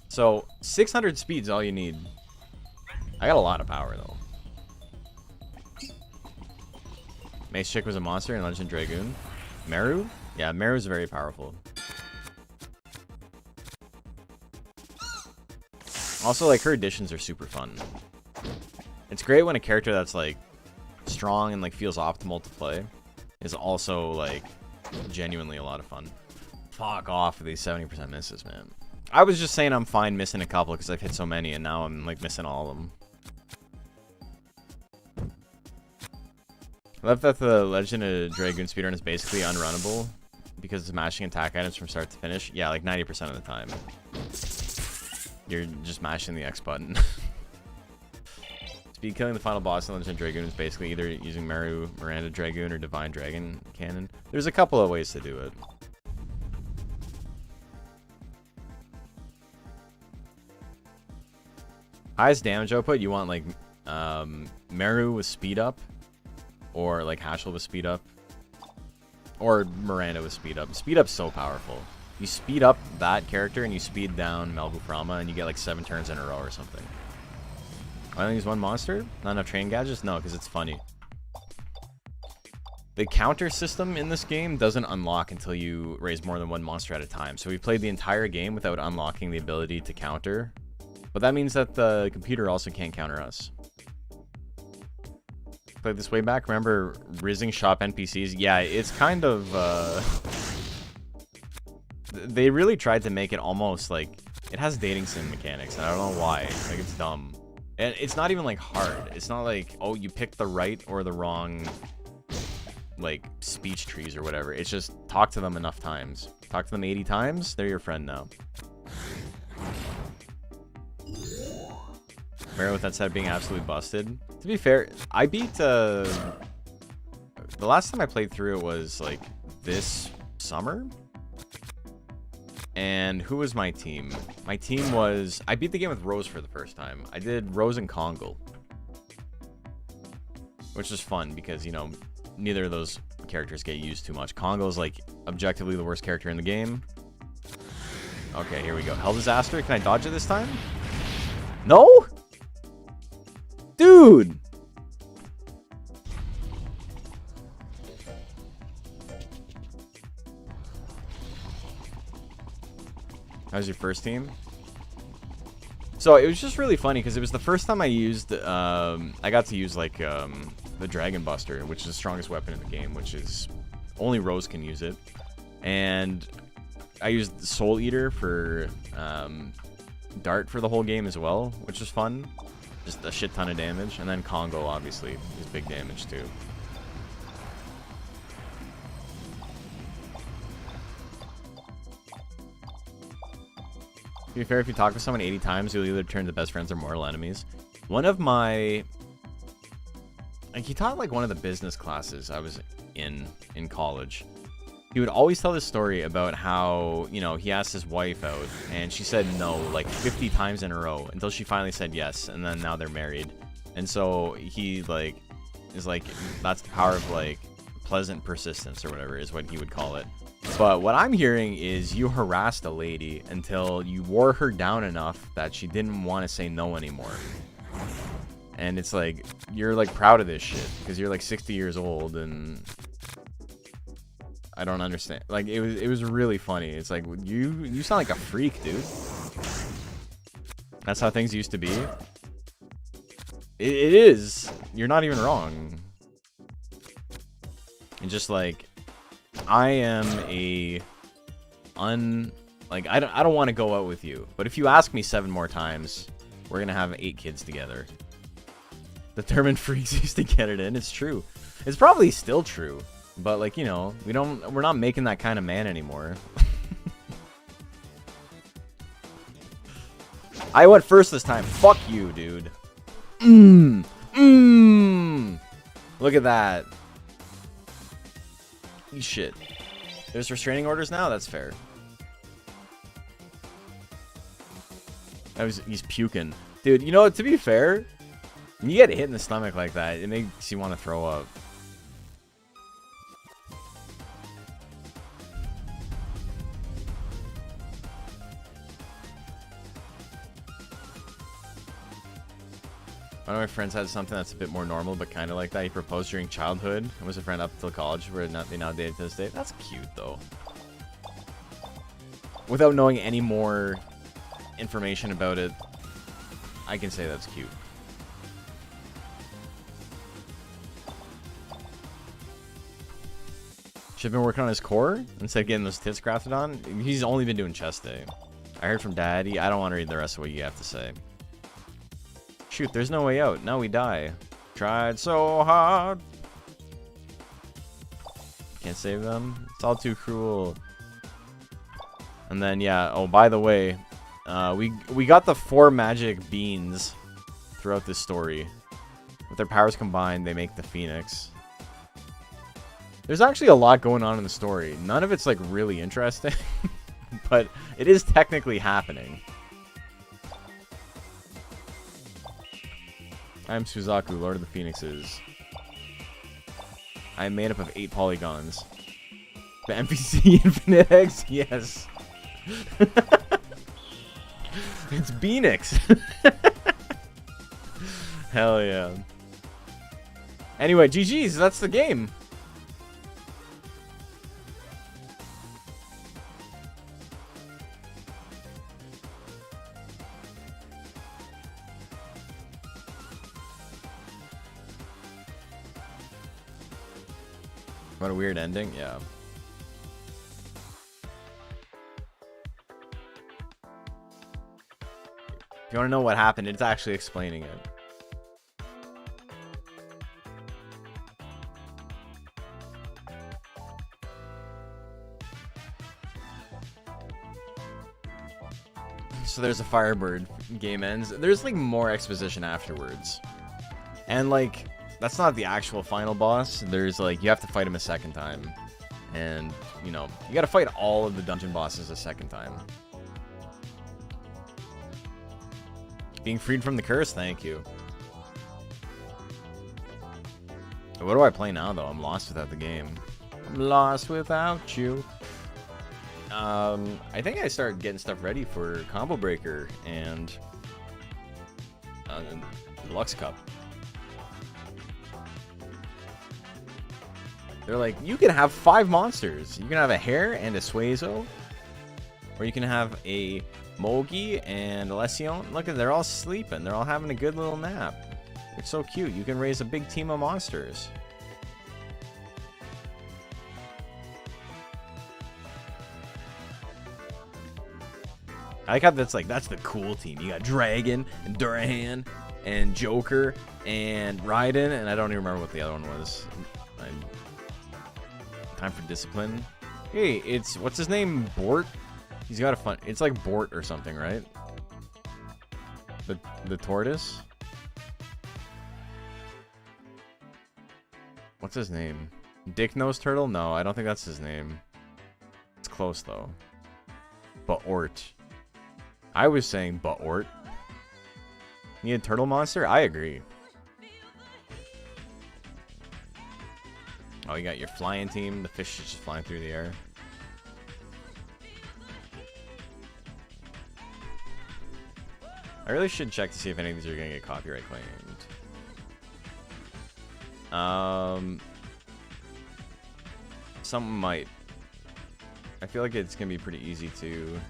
So, 600 speed's all you need. I got a lot of power, though. Mace Chick was a monster in Legend of Dragoon. Meru? Yeah, Meru's very powerful. Also, like, her additions are super fun. It's great when a character that's, like, strong and, like, feels optimal to play is also, like, genuinely a lot of fun. Fuck off with these 70% misses, man. I was just saying I'm fine missing a couple because I've hit so many, and now I'm, like, missing all of them. I love that the Legend of Dragoon speedrun is basically unrunnable because it's mashing attack items from start to finish. Yeah, like 90% of the time. You're just mashing the X button. Speed killing the final boss in Legend of Dragoon is basically either using Meru, Miranda Dragoon, or Divine Dragon Cannon. There's a couple of ways to do it. Highest damage output, you want like Meru with speed up, or like Hashel with speed up, or Miranda with speed up. Speed up's so powerful. You speed up that character and you speed down Melbuframa and you get like 7 turns in a row or something. I only use 1 monster? Not enough train gadgets? No, because it's funny. The counter system in this game doesn't unlock until you raise more than 1 monster at a time. So we played the entire game without unlocking the ability to counter. But that means that the computer also can't counter us. Played this way back. Remember Rising Shop NPCs? Yeah, it's kind of... they really tried to make it almost like... It has dating sim mechanics, and I don't know why. Like, it's dumb. And it's not even, like, hard. It's not like, oh, you picked the right or the wrong, like, speech trees or whatever. It's just talk to them enough times. Talk to them 80 times, they're your friend now. Meru with that set being absolutely busted. To be fair, I beat, the last time I played through it was, like, this summer. And who was my team? My team was... I beat the game with Rose for the first time. I did Rose and Kongal. Which is fun because, you know, neither of those characters get used too much. Kongal is, like, objectively the worst character in the game. Okay, here we go. Hell Disaster. Can I dodge it this time? No? Dude! That was your first team? So it was just really funny because it was the first time I used, I got to use like the Dragon Buster, which is the strongest weapon in the game, which is only Rose can use it. And I used Soul Eater for Dart for the whole game as well, which was fun. Just a shit ton of damage. And then Kongo obviously is big damage too. To be fair, if you talk to someone 80 times, you'll either turn to best friends or mortal enemies. One of my... Like, he taught, like, one of the business classes I was in college. He would always tell this story about how, you know, he asked his wife out, and she said no, like, 50 times in a row, until she finally said yes, and then now they're married. And so he, like, is like, that's the power of, like, pleasant persistence, or whatever is what he would call it. But what I'm hearing is you harassed a lady until you wore her down enough that she didn't want to say no anymore. And it's like, you're like proud of this shit because you're like 60 years old and I don't understand. Like it was really funny. It's like you sound like a freak, dude. That's how things used to be. It is. You're not even wrong. And just like I am like I don't want to go out with you, but if you ask me 7 more times, we're gonna have 8 kids together. Determined freaks used to get it in. It's true. It's probably still true, but like, you know, we're not making that kind of man anymore. I went first this time. Fuck you, dude. Look at that. Shit. There's restraining orders now? That's fair. He's puking. Dude, you know, to be fair, when you get hit in the stomach like that, it makes you want to throw up. One of my friends had something that's a bit more normal, but kind of like that. He proposed during childhood and was a friend up until college, where they now date to this day. That's cute, though. Without knowing any more information about it, I can say that's cute. Should have been working on his core instead of getting those tits crafted on. He's only been doing chest day. I heard from Daddy. I don't want to read the rest of what you have to say. Shoot, there's no way out. Now we die. Tried so hard. Can't save them. It's all too cruel. And then, yeah. Oh, by the way, we got the 4 magic beans throughout this story. With their powers combined, they make the Phoenix. There's actually a lot going on in the story. None of it's, like, really interesting. But it is technically happening. I'm Suzaku, Lord of the Phoenixes. I am made up of 8 polygons. The NPC Infinite X? Yes. It's Phoenix. Hell yeah. Anyway, GG's, that's the game. What a weird ending, yeah. If you want to know what happened, it's actually explaining it. So there's a Firebird, game ends. There's like more exposition afterwards. And like, that's not the actual final boss. There's like, you have to fight him a second time. And, you know, you gotta fight all of the dungeon bosses a second time. Being freed from the curse, thank you. What do I play now, though? I'm lost without the game. I'm lost without you. I think I started getting stuff ready for Combo Breaker and Lux Cup. They're like, you can have 5 monsters. You can have a hare and a Suezo. Or you can have a Mogi and a Lesion. Look, they're all sleeping. They're all having a good little nap. It's so cute. You can raise a big team of monsters. I like how that's like, that's the cool team. You got Dragon and Durahan and Joker and Raiden, and I don't even remember what the other one was. Time for Discipline. Hey, it's, what's his name? Bort? He's got a fun, it's like Bort or something, right? The tortoise? What's his name? Dick Nose Turtle? No, I don't think that's his name. It's close though. Baort. I was saying Baort. Need a turtle monster? I agree. Oh, you got your flying team. The fish is just flying through the air. I really should check to see if any of these are going to get copyright claimed. Some might. I feel like it's going to be pretty easy to...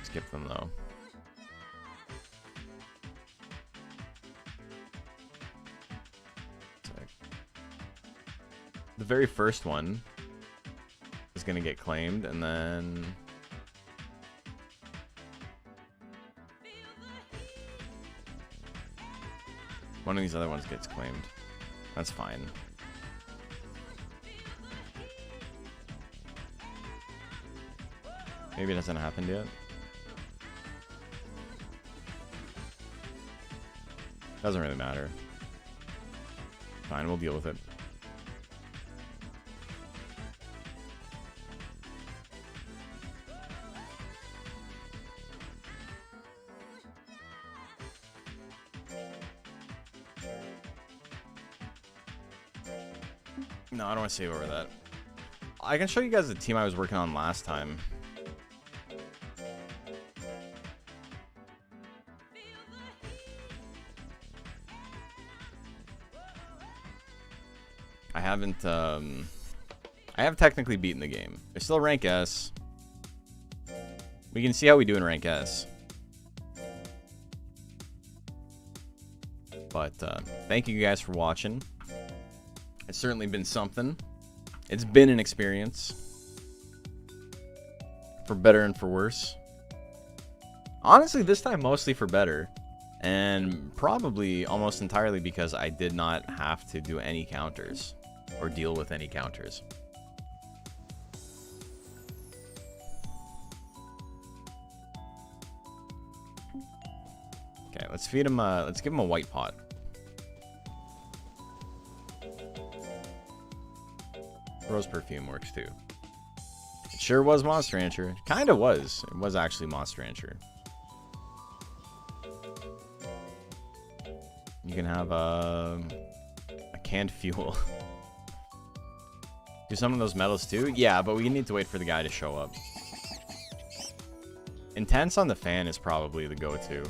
skip them, though. The very first one is going to get claimed, and then... one of these other ones gets claimed. That's fine. Maybe it hasn't happened yet. Doesn't really matter. Fine, we'll deal with it. No, I don't want to save over that. I can show you guys the team I was working on last time. I have technically beaten the game. There's still rank S. We can see how we do in rank S. But thank you guys for watching. It's certainly been something. It's been an experience. For better and for worse. Honestly, this time mostly for better. And probably almost entirely because I did not have to do any counters. Or deal with any counters. Okay, let's feed him, let's give him a white pot. Rose perfume works too. It sure was Monster Rancher. Kinda was. It was actually Monster Rancher. You can have a canned fuel. Do some of those medals too? Yeah, but we need to wait for the guy to show up. Intense on the fan is probably the go-to.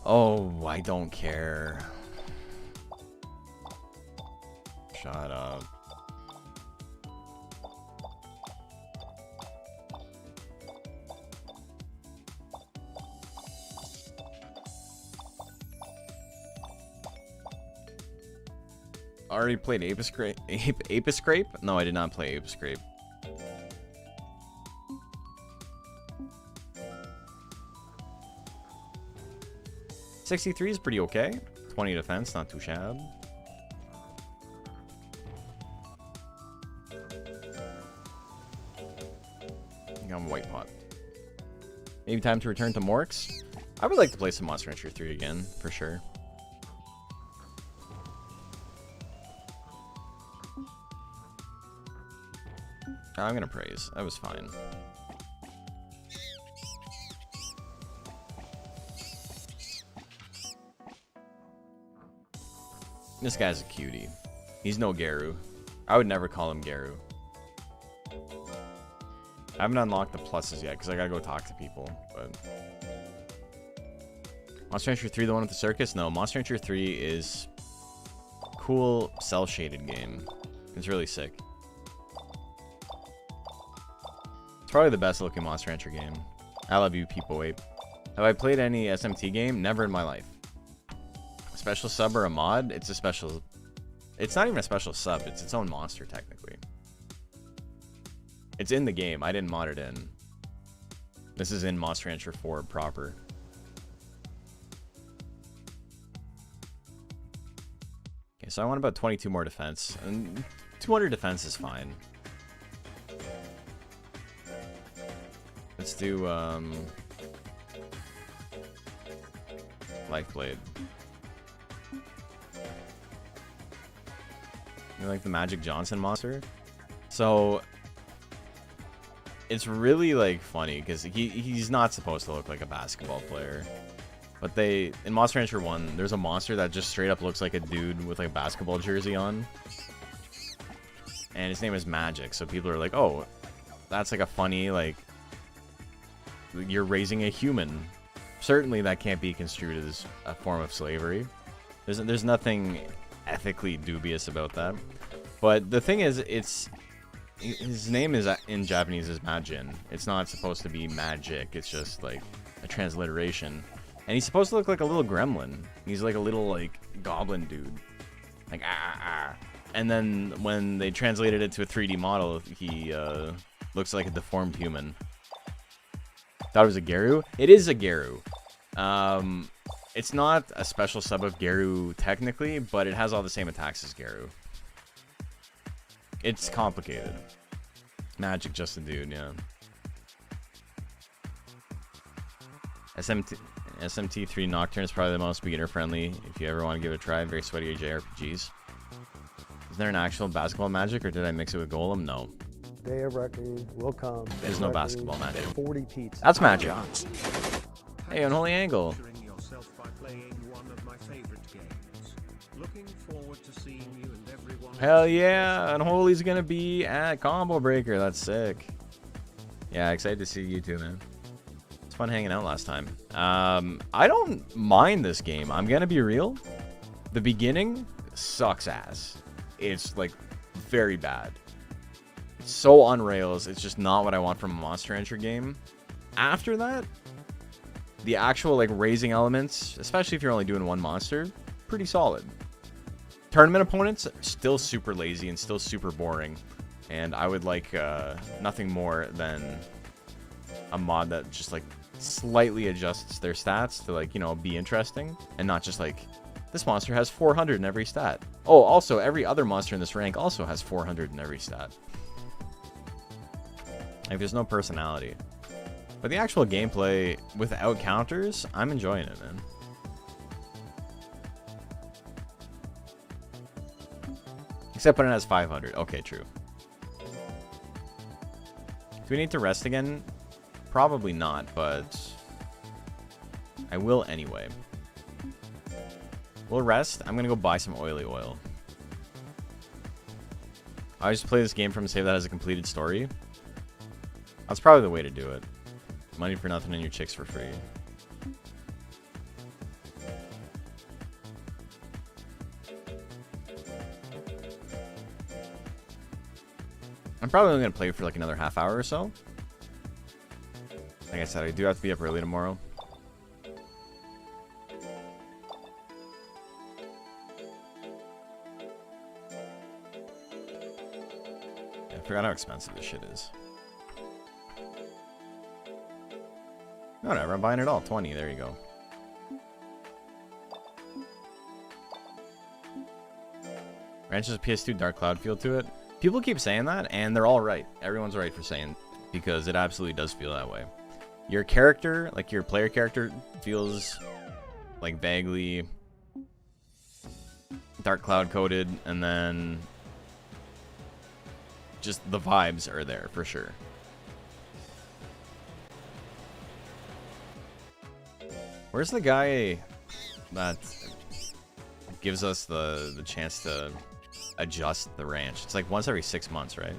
Oh, I don't care. Shut up. Already played Apis Scrape? No, I did not play Apis Scrape. $63 is pretty okay. 20 defense, not too shabby. I'm white pot. Maybe time to return to Morks. I would like to play some Monster Rancher 3 again, for sure. I'm gonna praise. That was fine. This guy's a cutie. He's no Garu. I would never call him Garu. I haven't unlocked the pluses yet because I gotta go talk to people. But Monster Rancher 3, the one with the circus? No, Monster Rancher 3 is cool cell-shaded game. It's really sick. It's probably the best looking Monster Rancher game. I love you, People Ape. Have I played any SMT game? Never in my life. Special sub or a mod? It's a special... It's not even a special sub. It's its own monster, technically. It's in the game. I didn't mod it in. This is in Monster Rancher 4 proper. Okay, so I want about 22 more defense. And 200 defense is fine. Let's do, Lifeblade. You like the Magic Johnson monster? So it's really like funny because he's not supposed to look like a basketball player. But in Monster Rancher 1, there's a monster that just straight up looks like a dude with like a basketball jersey on. And his name is Magic, so people are like, oh, that's like a funny, like, you're raising a human. Certainly that can't be construed as a form of slavery. There's nothing ethically dubious about that. But the thing is, his name is in Japanese is Majin. It's not supposed to be magic. It's just like a transliteration. And he's supposed to look like a little gremlin. He's like a little like goblin dude. Like And then when they translated it to a 3D model, he looks like a deformed human. Thought it was a Garu? It is a Garu. It's not a special sub of Garu technically, but it has all the same attacks as Garu. It's complicated. Magic just a dude, yeah. SMT3 Nocturne is probably the most beginner friendly if you ever want to give it a try. Very sweaty JRPGs. Is there an actual basketball magic or did I mix it with Golem? No. Day of Reckoning will come. There's no basketball magic. 40 pizzas. That's magic. Hey, Unholy Angle. Hell yeah, Unholy's gonna be at Combo Breaker. That's sick. Yeah, excited to see you too, man. It's fun hanging out last time. I don't mind this game. I'm gonna be real. The beginning sucks ass. It's like very bad. It's so on rails. It's just not what I want from a Monster Rancher game. After that, the actual like raising elements, especially if you're only doing one monster, pretty solid. Tournament opponents still super lazy and still super boring, and I would like nothing more than a mod that just like slightly adjusts their stats to like, you know, be interesting, and not just like this monster has 400 in every stat. Oh, also every other monster in this rank also has 400 in every stat. Like there's no personality. But the actual gameplay without counters, I'm enjoying it, man. Except when it has 500. Okay, true. Do we need to rest again? Probably not, but I will anyway. We'll rest. I'm going to go buy some oily oil. I just play this game from a save that has a completed story. That's probably the way to do it. Money for nothing and your chicks for free. I'm probably only going to play for like another half hour or so. Like I said, I do have to be up early tomorrow. Yeah, I forgot how expensive this shit is. Whatever, I'm buying it all. 20, there you go. Ranch has a PS2 Dark Cloud feel to it. People keep saying that, and they're all right. Everyone's right for saying, because it absolutely does feel that way. Your character, like your player character, feels like vaguely Dark Cloud coded, and then just the vibes are there for sure. Where's the guy that gives us the chance to adjust the ranch? It's like once every 6 months, right?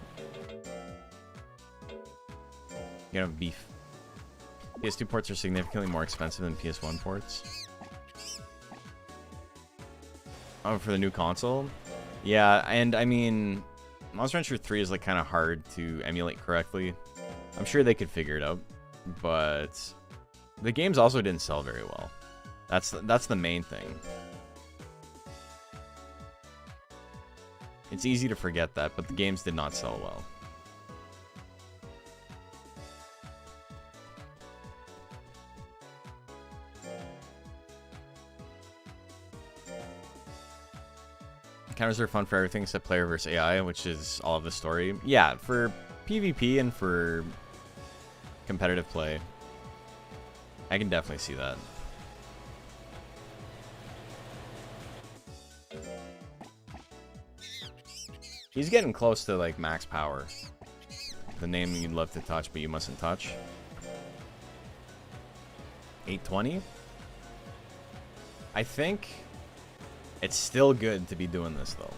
You know, beef. PS2 ports are significantly more expensive than PS1 ports. Oh, for the new console? Yeah, and I mean, Monster Rancher 3 is like kind of hard to emulate correctly. I'm sure they could figure it out, but the games also didn't sell very well. That's the main thing. It's easy to forget that, but the games did not sell well. Counters are fun for everything except player versus AI, which is all of the story. Yeah, for PvP and for competitive play, I can definitely see that. He's getting close to like max power. The name you'd love to touch, but you mustn't touch. 820? I think it's still good to be doing this though.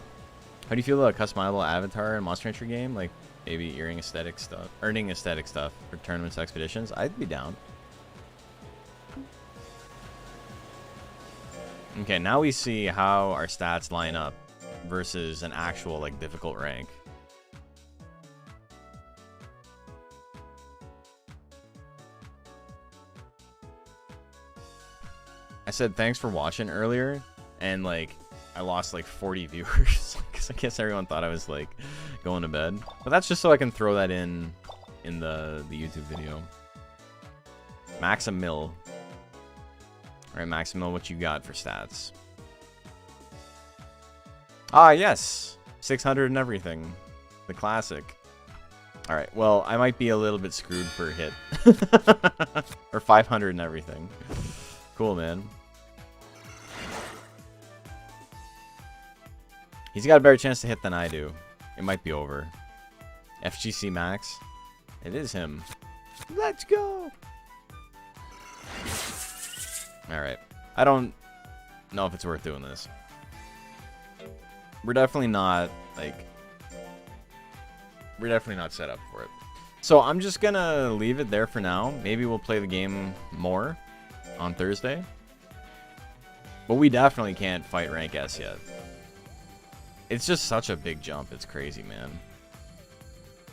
How do you feel about a customizable avatar in a Monster Rancher game? Like maybe earning aesthetic stuff, earning aesthetic stuff for tournaments, expeditions? I'd be down. Okay, now we see how our stats line up versus an actual like difficult rank. I said thanks for watching earlier, and like I lost like 40 viewers because I guess everyone thought I was like going to bed. But that's just so I can throw that in the YouTube video. Maximil. Alright, Maximil, what you got for stats? Ah, yes! 600 and everything. The classic. Alright, well, I might be a little bit screwed for a hit. Or 500 and everything. Cool, man. He's got a better chance to hit than I do. It might be over. FGC Max. It is him. Let's go! Alright. I don't know if it's worth doing this. We're definitely not, like... We're definitely not set up for it. So I'm just gonna leave it there for now. Maybe we'll play the game more on Thursday. But we definitely can't fight rank S yet. It's just such a big jump. It's crazy, man.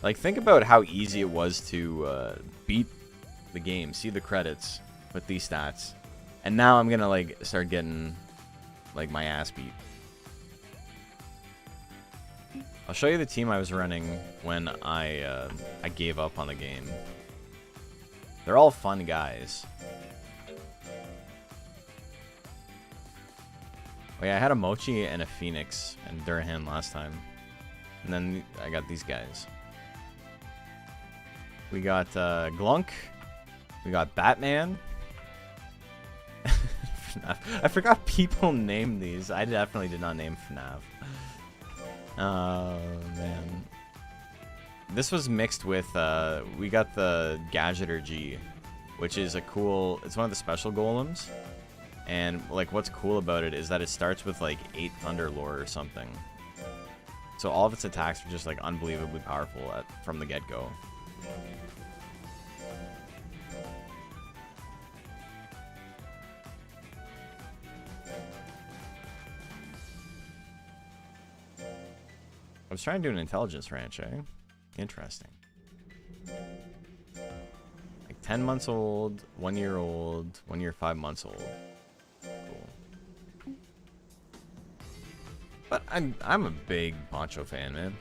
Like, think about how easy it was to beat the game, see the credits with these stats. And now I'm gonna, like, start getting, like, my ass beat. I'll show you the team I was running when I gave up on the game. They're all fun guys. Oh yeah, I had a Mochi and a Phoenix and Durhan last time. And then I got these guys. We got Glunk. We got Batman. I forgot people named these. I definitely did not name FNAF. Oh, man. This was mixed with, we got the Gadgeter G, which is a cool, it's one of the special golems. And, like, what's cool about it is that it starts with, like, 8 Thunder Lore or something. So all of its attacks are just, like, unbelievably powerful from the get-go. I was trying to do an intelligence ranch, eh? Interesting. Like 10 months old, 1 year old, 1 year, 5 months old. Cool. But I'm a big Poncho fan, man.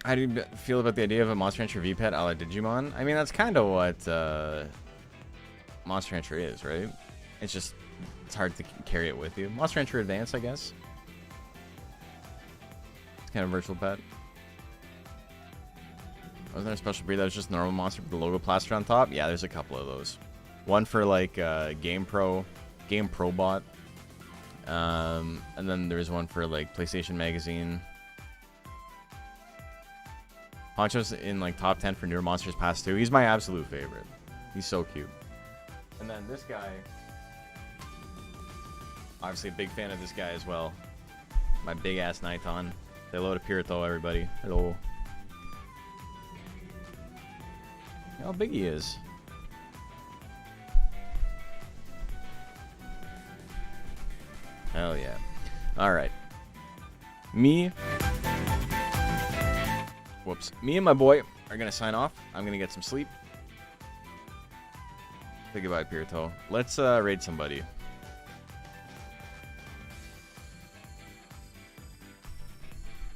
How do you feel about the idea of a Monster Rancher V-Pet a la Digimon? I mean, that's kind of what Monster Rancher is, right? It's just, it's hard to carry it with you. Monster Rancher Advance, I guess. Kind of virtual pet. Wasn't there a special breed that was just normal monster with the logo plastered on top? Yeah, there's a couple of those. One for like Game Pro Bot. And then there's one for like PlayStation Magazine. Poncho's in like top 10 for newer Monsters Pass 2. He's my absolute favorite. He's so cute. And then this guy, obviously a big fan of this guy as well. My big ass Niton. Say hello to Pirito, everybody. Hello. How big he is. Hell yeah. Alright. Me and my boy are gonna sign off. I'm gonna get some sleep. Say goodbye, Pirito. Let's raid somebody.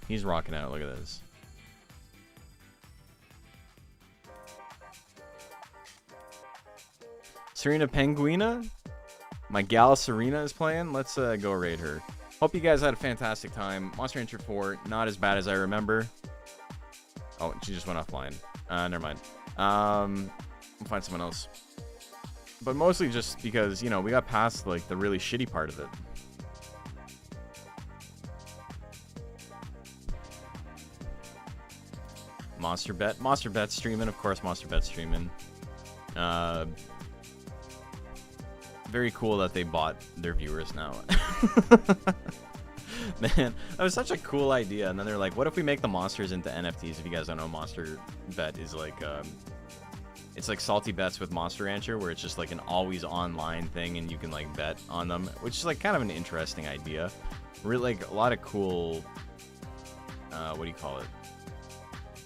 He's rocking out. Look at this. Serena Penguina? My gal Serena is playing. Let's go raid her. Hope you guys had a fantastic time. Monster Rancher 4, not as bad as I remember. Oh, she just went offline. Never mind. We'll find someone else. But mostly just because, you know, we got past, like, the really shitty part of it. Monster Bet streaming, of course. Monster Bet streaming. Very cool that they bought their viewers now. Man, that was such a cool idea. And then they're like, what if we make the monsters into NFTs? If you guys don't know, Monster Bet is like it's like Salty Bets with Monster Rancher, where it's just like an always online thing and you can like bet on them, which is like kind of an interesting idea. Really, like a lot of cool what do you call it,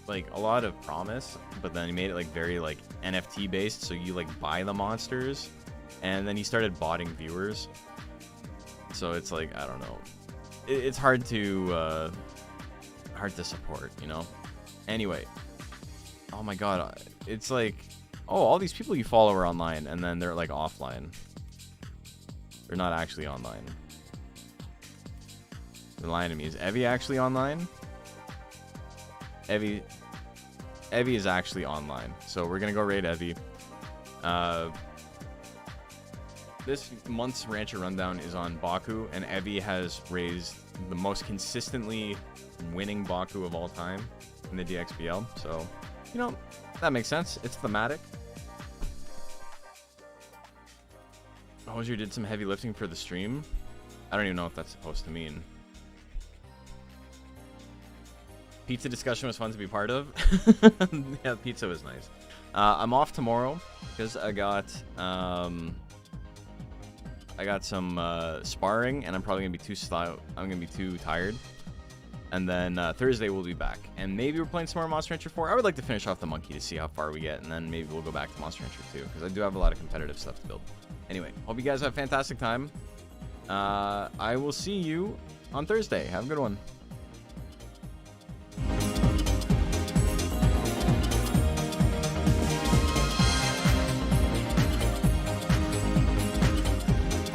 like a lot of promise, but then he made it like very like NFT based, so you like buy the monsters and then he started botting viewers, so it's like, I don't know, it's hard to support, you know. Anyway, oh my god, it's like, oh, all these people you follow are online and then they're like offline. They're not actually online. They're lying to me. Is Evie actually online? Evie is actually online, so we're gonna go raid Evie. This month's Rancher Rundown is on Baku, and Evie has raised the most consistently winning Baku of all time in the DXBL, so, you know, that makes sense. It's thematic. Hosier did some heavy lifting for the stream. I don't even know what that's supposed to mean. Pizza discussion was fun to be part of. Yeah, pizza was nice. I'm off tomorrow because I got I got some sparring, and I'm probably gonna be too tired. And then Thursday we'll be back, and maybe we're playing some more Monster Rancher 4. I would like to finish off the monkey to see how far we get, and then maybe we'll go back to Monster Rancher 2 because I do have a lot of competitive stuff to build. Anyway, hope you guys have a fantastic time. I will see you on Thursday. Have a good one.